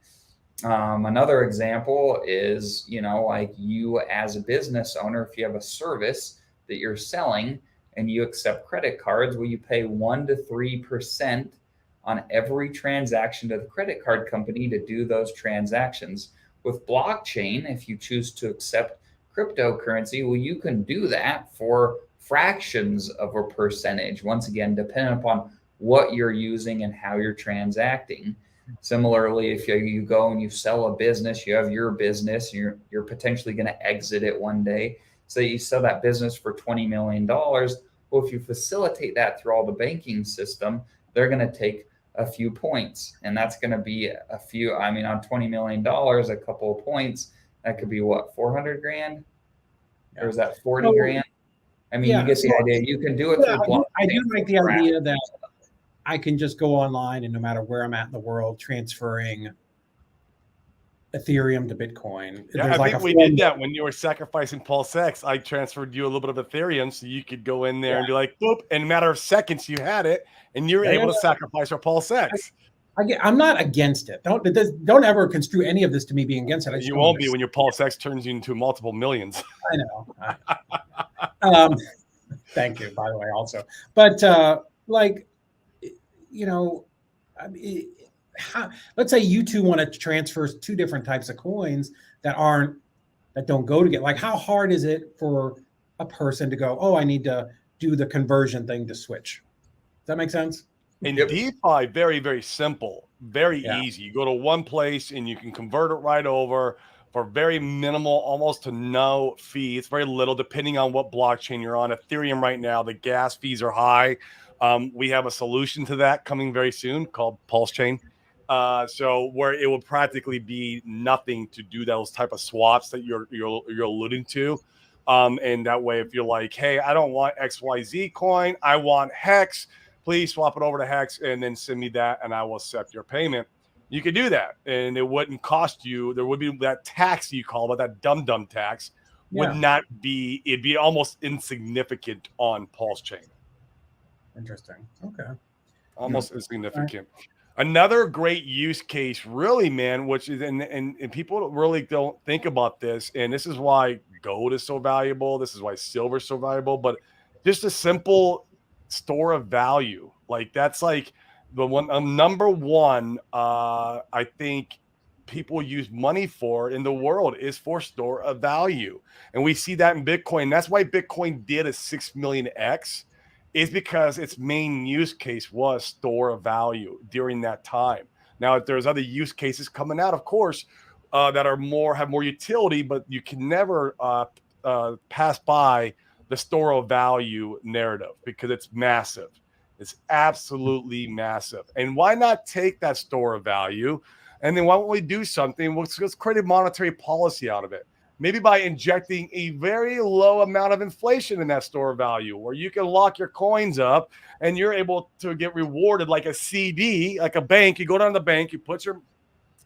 Another example is, like you as a business owner, if you have a service that you're selling and you accept credit cards, will you pay 1 to 3% on every transaction to the credit card company to do those transactions? With blockchain, if you choose to accept cryptocurrency, well, you can do that for fractions of a percentage, once again, depending upon what you're using and how you're transacting. Similarly, if you go and you sell a business, you have your business, and you're potentially going to exit it one day. So you sell that business for $20 million. Well, if you facilitate that through all the banking system, they're going to take a few points. And that's going to be a few, on $20 million, a couple of points, that could be what, 400 grand? Or is that 40 grand? You get the idea. You can do it through blockchain. I do like the idea that I can just go online and no matter where I'm at in the world, transferring Ethereum to Bitcoin. Yeah, I think we did that when you were sacrificing Pulsechain. I transferred you a little bit of Ethereum so you could go in there and be like, boop, in a matter of seconds you had it, and you were able to sacrifice your Pulsechain. I'm not against it. Don't ever construe any of this to me being against it. You won't be when your Pulsechain turns you into multiple millions. I know. Thank you, by the way, also. But let's say you two want to transfer 2 different types of coins that don't go together. Like, how hard is it for a person to go, oh, I need to do the conversion thing to switch? Does that make sense? In DeFi, very, very simple, very easy. You go to one place and you can convert it right over for very minimal, almost to no fee. It's very little, depending on what blockchain you're on. Ethereum right now, the gas fees are high. We have a solution to that coming very soon called Pulsechain. So where it will practically be nothing to do those type of swaps that you're alluding to. And that way, if you're like, hey, I don't want XYZ coin, I want Hex, please swap it over to Hex and then send me that and I will accept your payment. You could do that and it wouldn't cost you. There would be that tax you call it, that dumb tax would not be, it'd be almost insignificant on Pulsechain. Interesting. Okay. Almost insignificant. Another great use case, really, man, which is, and people really don't think about this, and this is why gold is so valuable. This is why silver is so valuable, but just a simple store of value. Like, that's like the one, number one, I think people use money for in the world is for store of value. And we see that in Bitcoin. That's why Bitcoin did a 6 million X, is because its main use case was store of value during that time. Now, if there's other use cases coming out, of course, that are have more utility, but you can never pass by the store of value narrative because it's massive. It's absolutely massive. And why not take that store of value? And then why don't we do something? Let's create a monetary policy out of it. Maybe by injecting a very low amount of inflation in that store of value, where you can lock your coins up and you're able to get rewarded like a CD, like a bank. You go down to the bank, you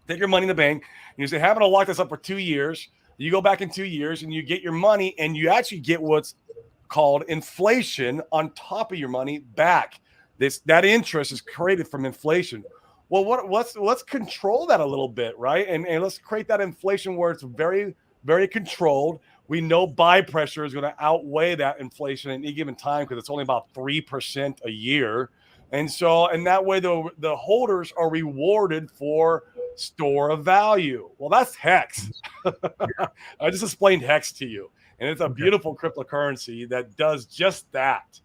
take your money in the bank, and you say, "I'm going to lock this up for 2 years." You go back in 2 years and you get your money, and you actually get what's called inflation on top of your money back. That interest is created from inflation. Well, let's control that a little bit, right? And let's create that inflation where it's very, very controlled. We know buy pressure is going to outweigh that inflation at any given time because it's only about 3% a year. And that way the holders are rewarded for store of value. Well, that's HEX. I just explained HEX to you. And it's a beautiful cryptocurrency that does just that.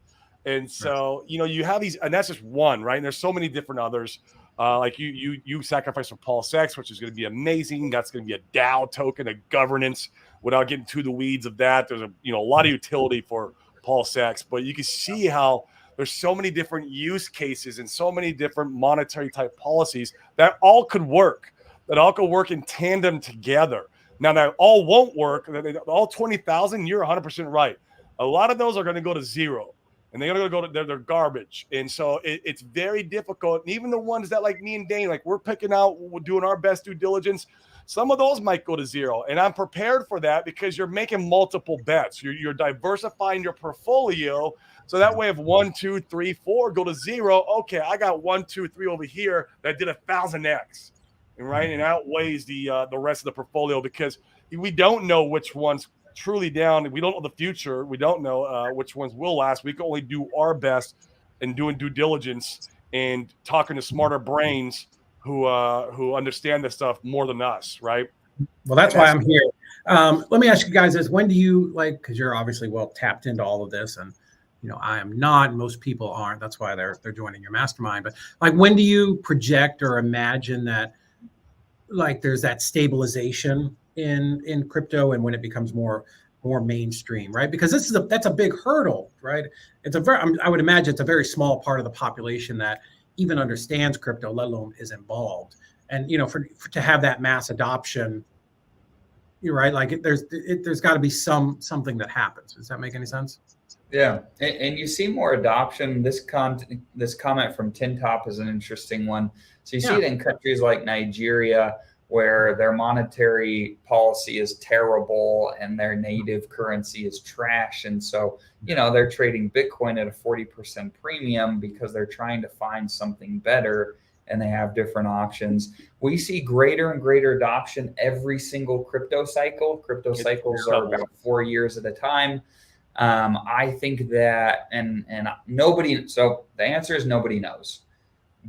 And so, you have these, and that's just one, right? And there's so many different others. Like you sacrifice for Pulsechain, which is going to be amazing. That's going to be a DAO token, a governance. Without getting to the weeds of that, there's a lot of utility for Pulsechain. But you can see how there's so many different use cases and so many different monetary type policies that all could work in tandem together. Now, that all won't work. All 20,000, you're 100% right. A lot of those are going to go to zero, and they're going to go to they're garbage. And so it's very difficult. And even the ones that, like me and Dane, like we're picking out, we're doing our best due diligence. Some of those might go to zero, and I'm prepared for that because you're making multiple bets. You're diversifying your portfolio, so that way if 1, 2, 3, 4 go to zero, okay, I got 1, 2, 3 over here that did 1,000x. Right, and outweighs the rest of the portfolio because we don't know which one's truly down. We don't know the future. We don't know which ones will last. We can only do our best in doing due diligence and talking to smarter brains who understand this stuff more than us, right? Well, that's why I'm here. Let me ask you guys this: when do you because you're obviously well tapped into all of this, and I am not. Most people aren't. That's why they're joining your mastermind. But when do you project or imagine that? There's that stabilization in crypto, and when it becomes more mainstream, right? Because that's a big hurdle, right? I would imagine it's a very small part of the population that even understands crypto, let alone is involved. And to have that mass adoption, you're right. There's got to be something that happens. Does that make any sense? Yeah, and you see more adoption. This comment from Tin Top is an interesting one. So you see it in countries like Nigeria, where their monetary policy is terrible and their native currency is trash. And so, they're trading Bitcoin at a 40% premium because they're trying to find something better, and they have different options. We see greater and greater adoption every single crypto cycle. Crypto cycles are about 4 years at a time. I think that, and nobody, so the answer is nobody knows,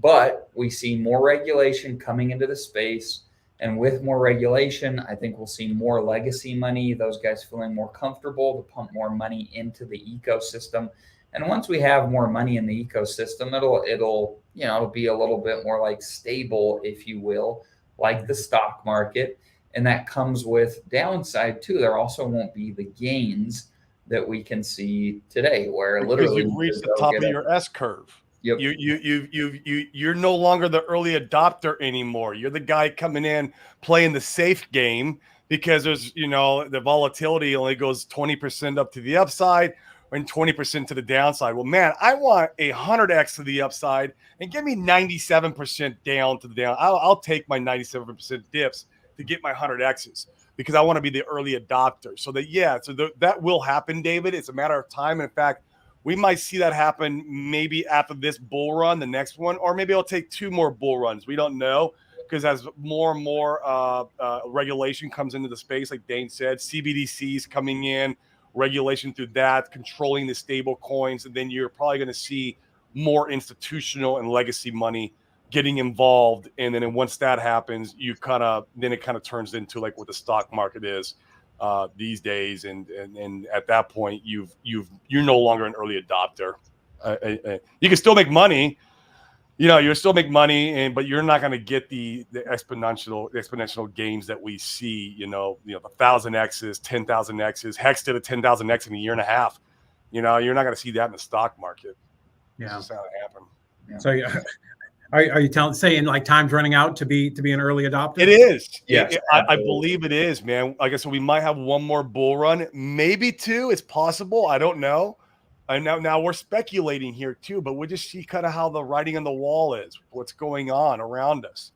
but we see more regulation coming into the space. And with more regulation, I think we'll see more legacy money, those guys feeling more comfortable to pump more money into the ecosystem. And once we have more money in the ecosystem, it'll be a little bit more like stable, if you will, like the stock market. And that comes with downside too. There also won't be the gains that we can see today, where literally you've reached the top of your S curve. Yep. You're no longer the early adopter anymore. You're the guy coming in playing the safe game because there's the volatility only goes 20% up to the upside and 20% to the downside. Well, man, I want 100x to the upside and give me 97% down to the down. I'll take my 97% dips to get my 100x's. Because I want to be the early adopter. So that will happen, David. It's a matter of time. In fact, we might see that happen maybe after this bull run, the next one, or maybe I'll take 2 more bull runs. We don't know, because as more and more regulation comes into the space, like Dane said, CBDCs coming in, regulation through that, controlling the stable coins, and then you're probably going to see more institutional and legacy money getting involved. And then once that happens, it kind of turns into like what the stock market is these days. And at that point, you're no longer an early adopter. You can still make money, you'll still make money, but you're not going to get the exponential gains that we see. The 1,000x's, 10,000x's. Hex did a 10,000x in a year and a half. You're not going to see that in the stock market. Yeah, that's just how it happened. Yeah. So are you saying like time's running out to be an early adopter? It is. Yes, I believe it is, man. Like I said, we might have one more bull run, maybe two. It's possible. I don't know. And now we're speculating here too, but we just see kind of how the writing on the wall is, what's going on around us.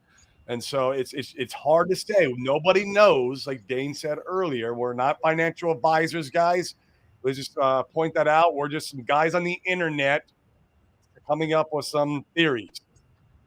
And so it's hard to say. Nobody knows, like Dane said earlier. We're not financial advisors, guys. Let's just point that out. We're just some guys on the internet coming up with some theories.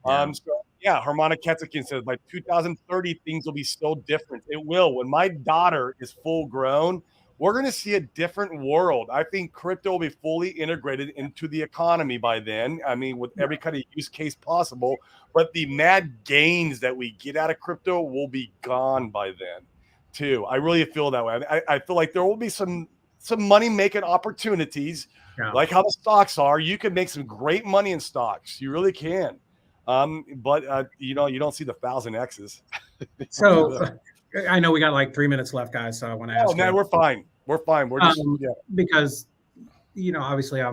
Harmonic Ketzikin says by 2030 things will be so different. It will. When my daughter is full grown, we're going to see a different world. I think crypto will be fully integrated into the economy by then. I mean, with every kind of use case possible, but the mad gains that we get out of crypto will be gone by then too. I really feel that way. I feel like there will be some money making opportunities, like how the stocks are. You can make some great money in stocks. You really can. But you don't see the 1,000x's. So I know we got like 3 minutes left, guys. So I want to ask. Oh man, we're fine. We're fine. We're just because obviously I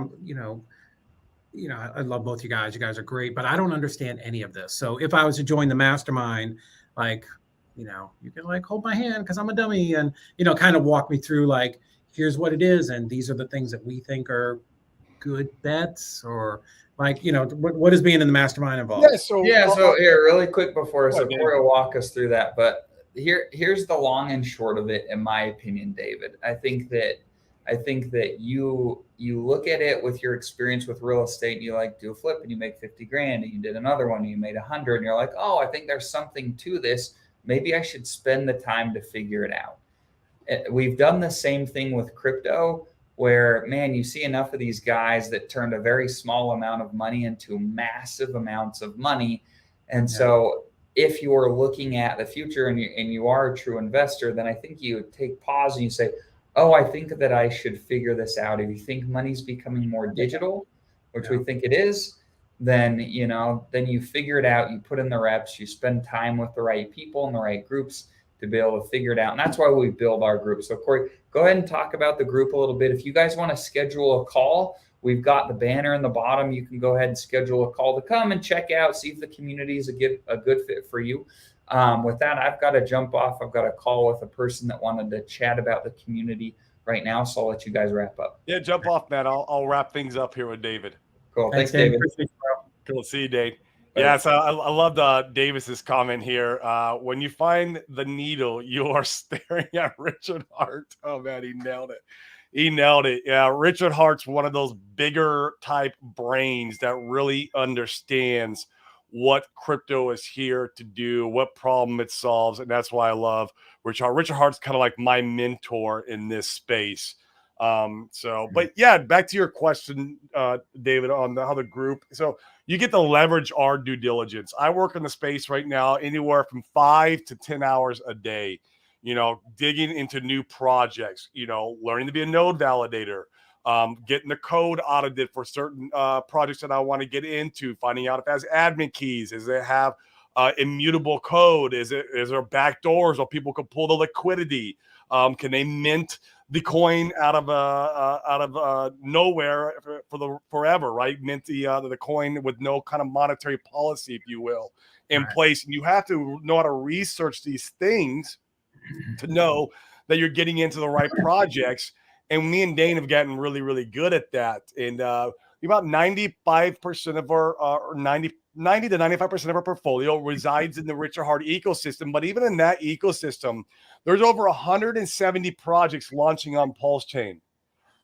love both you guys. You guys are great, but I don't understand any of this. So if I was to join the mastermind, like you can like hold my hand because I'm a dummy, and kind of walk me through like here's what it is, and these are the things that we think are good bets, or like what is being in the mastermind involved? So here really quick before Corey will walk us through that, but here's the long and short of it, in my opinion, David. I think that you look at it with your experience with real estate, and you like do a flip and you make 50 grand, and you did another one and you made 100, and you're like, oh, I think there's something to this. Maybe I should spend the time to figure it out. We've done the same thing with crypto, where, man, you see enough of these guys that turned a very small amount of money into massive amounts of money. And so if you're looking at the future and you are a true investor, then I think you take pause and you say, oh, I think that I should figure this out. If you think money's becoming more digital, which we think it is, then you figure it out, you put in the reps, you spend time with the right people and the right groups to be able to figure it out. And that's why we build our group. So Corey, go ahead and talk about the group a little bit. If you guys want to schedule a call, we've got the banner in the bottom. You can go ahead and schedule a call to come and check out, see if the community is a good fit for you. With that, I've got to jump off. I've got a call with a person that wanted to chat about the community right now. So I'll let you guys wrap up. Yeah, jump off, Matt. I'll wrap things up here with David. Cool. Thanks David. Cool. See you, Dave. Yeah, so I loved Davis's comment here. When you find the needle, you are staring at Richard Hart. Oh, man, he nailed it. He nailed it. Yeah, Richard Hart's one of those bigger type brains that really understands what crypto is here to do, what problem it solves. And that's why I love Richard Hart. Richard Hart's kind of like my mentor in this space. But yeah, back to your question, David, on how the group. So you get to leverage our due diligence. I work in the space right now, anywhere from 5 to 10 hours a day, digging into new projects, learning to be a node validator, getting the code audited for certain projects that I want to get into, finding out if it has admin keys, does it have immutable code, is there backdoors so people can pull the liquidity, can they mint the coin out of nowhere for forever, right? Mint the coin with no kind of monetary policy, if you will, in place. And you have to know how to research these things to know that you're getting into the right projects. And me and Dane have gotten really, really good at that. And about 95% of our 90 to 95% of our portfolio resides in the Richard Hart ecosystem. But even in that ecosystem, there's over 170 projects launching on Pulsechain.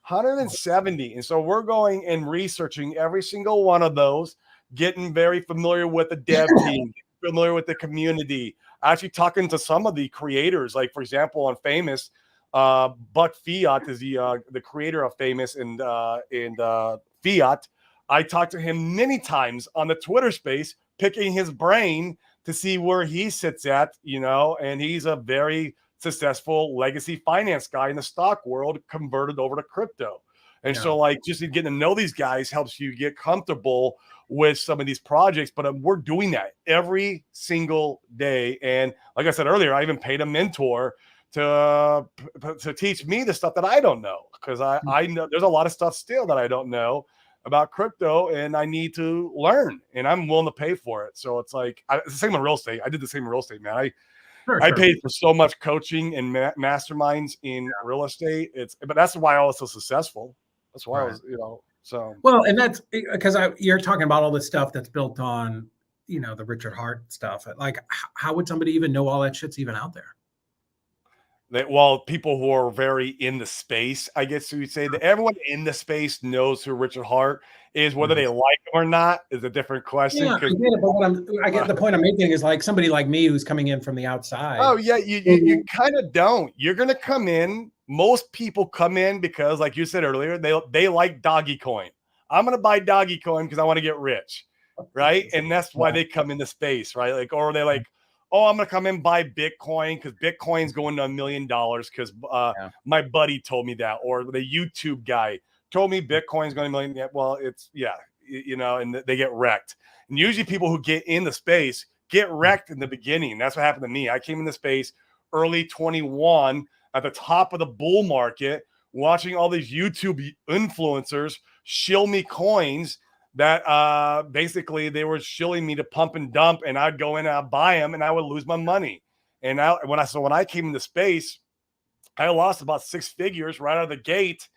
170. And so we're going and researching every single one of those, getting very familiar with the dev team, familiar with the community, actually talking to some of the creators. Like, for example, on Famous, Buck Fiat is the creator of Famous and Fiat. I talked to him many times on the Twitter space, picking his brain to see where he sits at, and he's a very successful legacy finance guy in the stock world, converted over to crypto. And so like just getting to know these guys helps you get comfortable with some of these projects, but we're doing that every single day. And like I said earlier, I even paid a mentor to teach me the stuff that I don't know, because I know there's a lot of stuff still that I don't know about crypto, and I need to learn, and I'm willing to pay for it. So it's like it's the same in real estate. I did the same in real estate, man. I paid for so much coaching and masterminds in real estate. But that's why I was so successful. That's why I was, so. Well, and that's because you're talking about all this stuff that's built on, the Richard Hart stuff. Like, how would somebody even know all that shit's even out there? Well, people who are very in the space, I guess you would say that everyone in the space knows who Richard Hart is. Whether they like him or not is a different question. Yeah, I get it, but I get the point I'm making is like somebody like me who's coming in from the outside. Oh yeah, you kind of don't. You're gonna come in. Most people come in because, like you said earlier, they like doggy coin. I'm gonna buy doggy coin because I want to get rich, right? And that's why they come into space, right? Like, or they like, oh, I'm going to come in and buy Bitcoin because Bitcoin's going to $1 million because my buddy told me that, or the YouTube guy told me Bitcoin's going to $1 million. Well, it's, and they get wrecked. And usually people who get in the space get wrecked in the beginning. That's what happened to me. I came in the space early 21 at the top of the bull market, watching all these YouTube influencers shill me coins that basically they were shilling me to pump and dump, and I'd go in and I'd buy them and I would lose my money. And when I came into space, I lost about 6 figures right out of the gate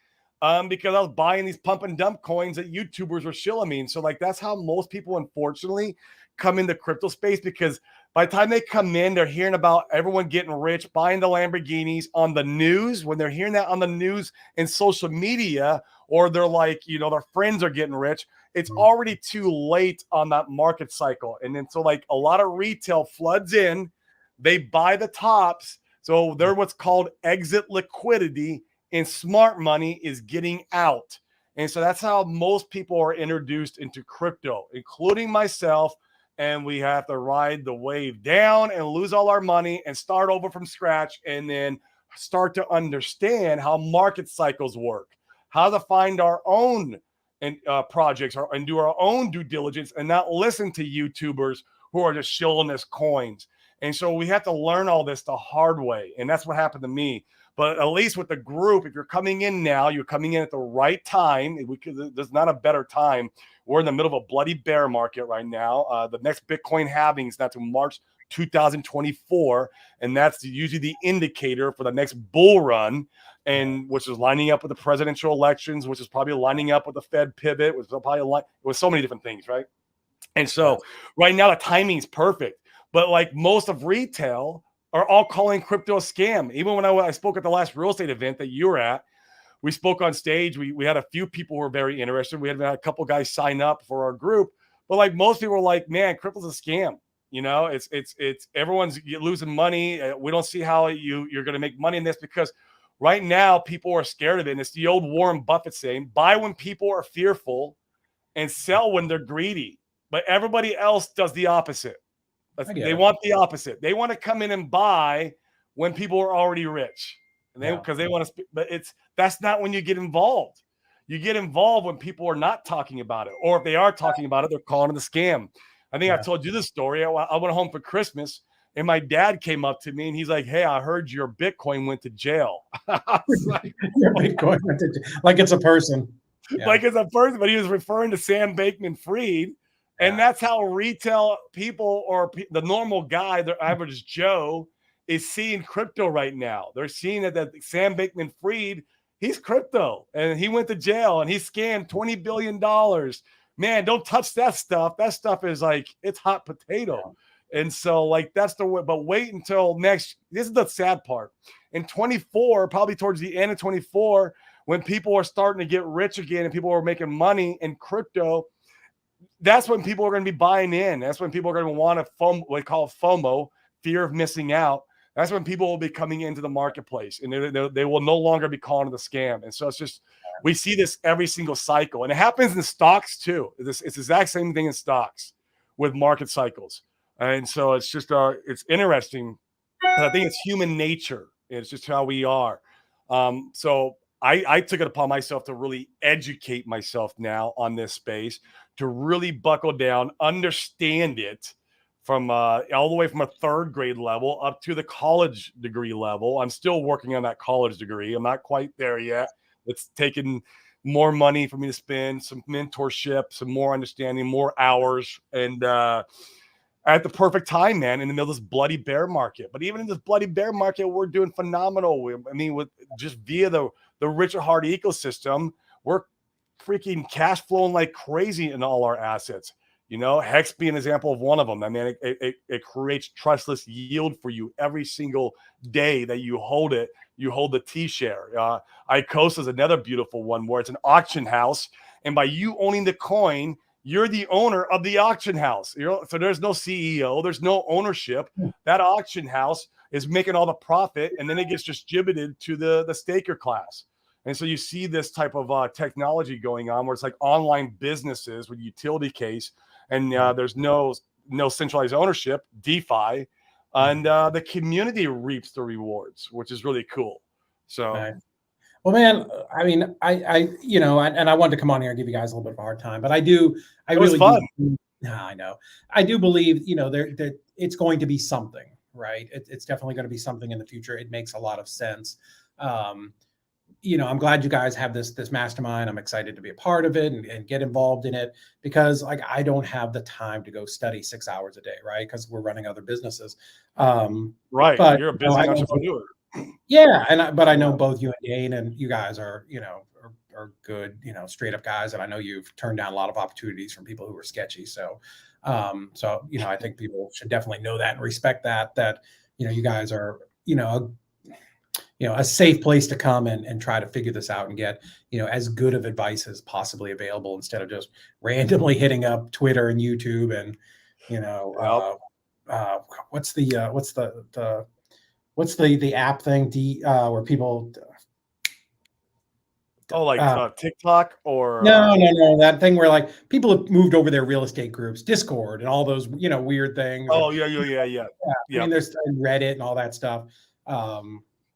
because I was buying these pump and dump coins that YouTubers were shilling me. And so like that's how most people unfortunately come into crypto space, because by the time they come in, they're hearing about everyone getting rich, buying the Lamborghinis on the news. When they're hearing that on the news and social media, or they're like, their friends are getting rich, it's already too late on that market cycle. And then so like a lot of retail floods in, they buy the tops. So they're what's called exit liquidity, and smart money is getting out. And so that's how most people are introduced into crypto, including myself. And we have to ride the wave down and lose all our money and start over from scratch, and then start to understand how market cycles work, how to find our own projects and do our own due diligence, and not listen to YouTubers who are just shilling us coins. And so we have to learn all this the hard way. And that's what happened to me. But at least with the group, if you're coming in now, you're coming in at the right time. There's not a better time. We're in the middle of a bloody bear market right now. The next Bitcoin halving is not to March 2024. And that's usually the indicator for the next bull run, and which is lining up with the presidential elections, which is probably lining up with the Fed pivot, which is probably with so many different things, right? And so right now the timing is perfect. But like most of retail are all calling crypto a scam. Even when I spoke at the last real estate event that you were at, we spoke on stage. We had a few people who were very interested. We had a couple guys sign up for our group, but like most people were like, man, crypto's a scam. It's everyone's losing money. We don't see how you're going to make money in this, because right now people are scared of it. And it's the old Warren Buffett saying, buy when people are fearful and sell when they're greedy. But everybody else does the opposite. They want the opposite. They want to come in and buy when people are already rich, and because they want to. But that's not when you get involved. You get involved when people are not talking about it, or if they are talking about it, they're calling it a scam. I think I've told you this story. I went home for Christmas, and my dad came up to me and he's like, "Hey, I heard your Bitcoin went to jail." Like, your Bitcoin went to jail. Like it's a person. Like it's a person, but he was referring to Sam Bankman-Fried. And that's how retail people, or the normal guy, the average Joe, is seeing crypto right now. They're seeing that Sam Bankman-Fried, he's crypto, and he went to jail and he scammed $20 billion. Man, don't touch that stuff. That stuff is like, it's hot potato. And so like, that's the way, but wait until this is the sad part. In 24, probably towards the end of 24, when people are starting to get rich again and people are making money in crypto, that's when people are going to be buying in. That's when people are going to want to what we call FOMO, fear of missing out. That's when people will be coming into the marketplace, and they will no longer be calling it a scam. And so it's just, we see this every single cycle, and it happens in stocks too. It's the exact same thing in stocks with market cycles. And so it's just, it's interesting. I think it's human nature. It's just how we are. So I took it upon myself to really educate myself now on this space, to really buckle down, understand it from all the way from a 3rd grade level up to the college degree level. I'm still working on that college degree. I'm not quite there yet. It's taken more money for me to spend, some mentorship, some more understanding, more hours, and at the perfect time, man, in the middle of this bloody bear market. But even in this bloody bear market, we're doing phenomenal. I mean, with just via the Richard Hart ecosystem, we're freaking cash flowing like crazy in all our assets. You know, Hex being an example of one of them. I mean, it creates trustless yield for you every single day that you hold it. You hold the T-share. Icosa is another beautiful one where it's an auction house. And by you owning the coin, you're the owner of the auction house. So there's no CEO. There's no ownership. That auction house is making all the profit, and then it gets distributed to the staker class. And so you see this type of technology going on where it's like online businesses with utility case, and there's no centralized ownership, DeFi, and the community reaps the rewards, which is really cool. So, right. Well, man, I mean, I you know, and I wanted to come on here and give you guys a little bit of a hard time, but I really fun. I know. I do believe, you know, there it's going to be something, right? It's definitely going to be something in the future. It makes a lot of sense. You know, I'm glad you guys have this mastermind. I'm excited to be a part of it and get involved in it, because like I don't have the time to go study 6 hours a day, right? Because we're running other businesses. Right. But You're a busy entrepreneur. Yeah, but I know both you and Dane and you guys are, you know, are good, you know, straight up guys, and I know you've turned down a lot of opportunities from people who are sketchy. So, you know, I think people should definitely know that and respect that you know, you guys are, you know, a safe place to come and try to figure this out and get, you know, as good of advice as possibly available, instead of just randomly hitting up Twitter and YouTube and, you know, what's the app thing? Where people TikTok or no, that thing where like people have moved over their real estate groups, Discord and all those, you know, weird things. Oh, yeah. I mean, there's Reddit and all that stuff.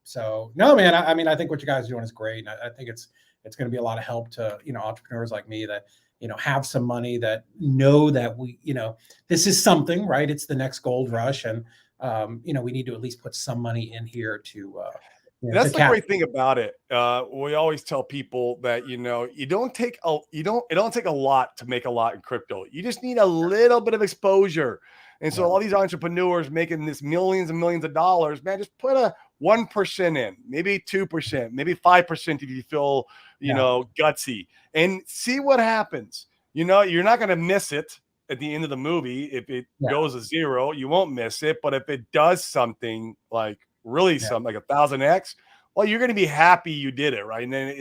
So no, man, I mean, I think what you guys are doing is great. And I think it's going to be a lot of help to, you know, entrepreneurs like me that, you know, have some money, that know that we, you know, this is something, right? It's the next gold rush. And, you know, we need to at least put some money in here to, you know, that's the great thing about it. We always tell people that, you know, it don't take a lot to make a lot in crypto. You just need a little bit of exposure. And so all these entrepreneurs making this millions and millions of dollars, man, just put a 1% in, maybe 2%, maybe 5% if you feel, you know, gutsy, and see what happens. You know, you're not going to miss it at the end of the movie. If it goes to zero, you won't miss it. But if it does something like really something like 1,000x, well, you're going to be happy you did it, right? And then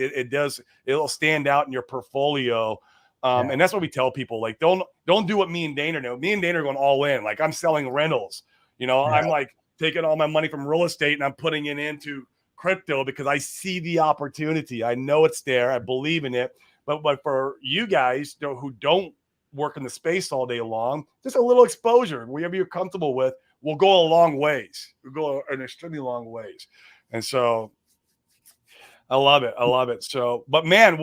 it'll stand out in your portfolio. And that's what we tell people, like, don't do what me and Dana know. Me and Dana are going all in. Like, I'm selling rentals. You know, I'm like taking all my money from real estate and I'm putting it into crypto because I see the opportunity. I know it's there. I believe in it. But for you guys who don't work in the space all day long, just a little exposure, whatever you're comfortable with, will go a long ways. We'll go an extremely long ways. And so I love it. So, but man,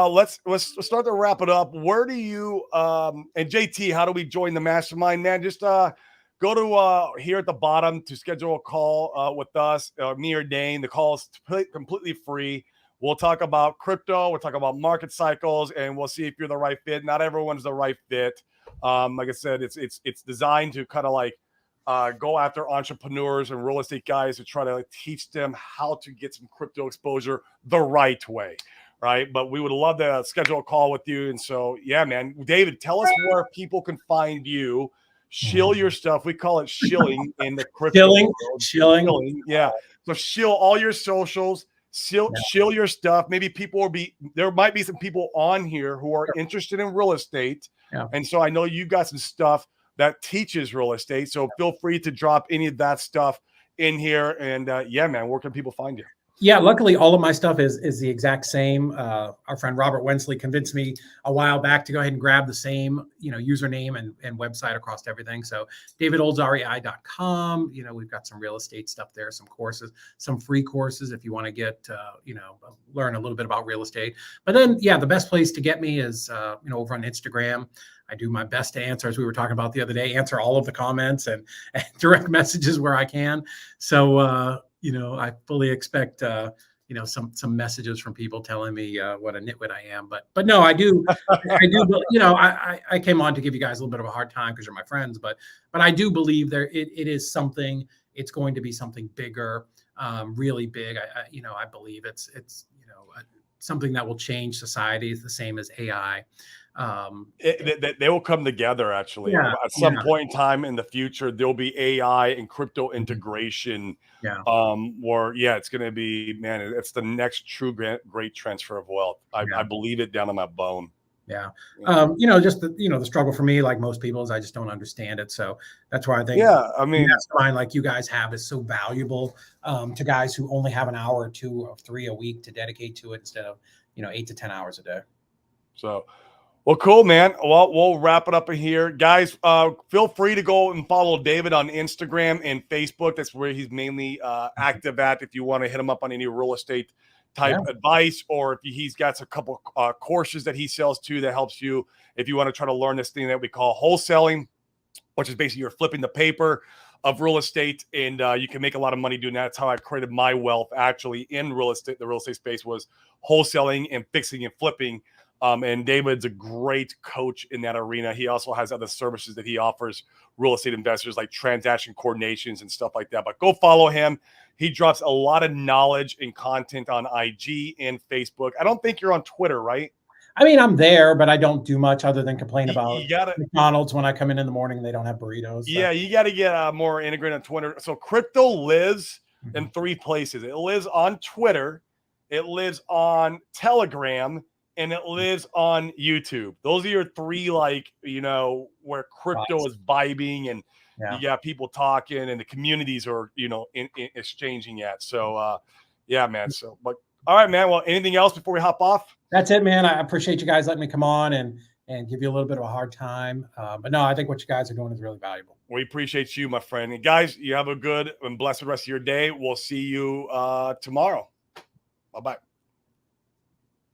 let's start to wrap it up. Where do you and JT, how do we join the mastermind, man? Just go to here at the bottom to schedule a call with us, me or Dane. The call is completely free. We'll talk about crypto, we'll talk about market cycles, and we'll see if you're the right fit. Not everyone's the right fit. Like I said, it's designed to kind of like go after entrepreneurs and real estate guys to try to like teach them how to get some crypto exposure the right way, right? But we would love to schedule a call with you. And so, yeah, man, David, tell us where people can find you. Shill your stuff. We call it shilling in the crypto world. Shilling. Yeah. So shill all your socials. Shill your stuff. Maybe there might be some people on here who are interested in real estate. Yeah. And so I know you've got some stuff that teaches real estate. So feel free to drop any of that stuff in here. And yeah, man, where can people find you? Yeah, luckily all of my stuff is the exact same. Our friend Robert Wensley convinced me a while back to go ahead and grab the same, username and website across everything. So davidodesrei.com, we've got some real estate stuff there, some courses, some free courses if you want to get, learn a little bit about real estate. But then, yeah, the best place to get me is, over on Instagram. I do my best to answer, as we were talking about the other day, answer all of the comments and direct messages where I can. So, I fully expect, some messages from people telling me what a nitwit I am. But no, I do, I came on to give you guys a little bit of a hard time because you're my friends. But I do believe it is something. It's going to be something bigger, really big. I believe it's something that will change society. It's the same as AI. They will come together actually. Yeah, At some point in time in the future, there'll be AI and crypto integration. Yeah. Where it's going to be, man, it's the next true great transfer of wealth. I believe it down on my bone. Yeah. Just the struggle for me, like most people, is I just don't understand it. So that's why I think, I mean, mastermind like you guys have is so valuable to guys who only have an hour or 2 or 3 a week to dedicate to it instead of 8 to 10 hours a day. So, well, cool, man. Well, we'll wrap it up in here. Guys, feel free to go and follow David on Instagram and Facebook. That's where he's mainly active at. If you want to hit him up on any real estate type advice, or if he's got a couple courses that he sells too that helps you if you want to try to learn this thing that we call wholesaling, which is basically you're flipping the paper of real estate, and you can make a lot of money doing that. That's how I created my wealth actually in real estate. The real estate space was wholesaling and fixing and flipping. And David's a great coach in that arena. He also has other services that he offers real estate investors, like transaction coordinations and stuff like that. But go follow him. He drops a lot of knowledge and content on IG and Facebook. I don't think you're on Twitter, right? I mean, I'm there, but I don't do much other than complain about you gotta, McDonald's when I come in the morning and they don't have burritos. So. Yeah, you got to get more integrated on Twitter. So crypto lives in 3 places. It lives on Twitter, it lives on Telegram, and it lives on YouTube. Those are your 3, where crypto is vibing and you got people talking and the communities are, in exchanging at. So, man. So, but all right, man. Well, anything else before we hop off? That's it, man. I appreciate you guys letting me come on and give you a little bit of a hard time. But no, I think what you guys are doing is really valuable. We appreciate you, my friend. And guys, you have a good and blessed rest of your day. We'll see you tomorrow. Bye-bye.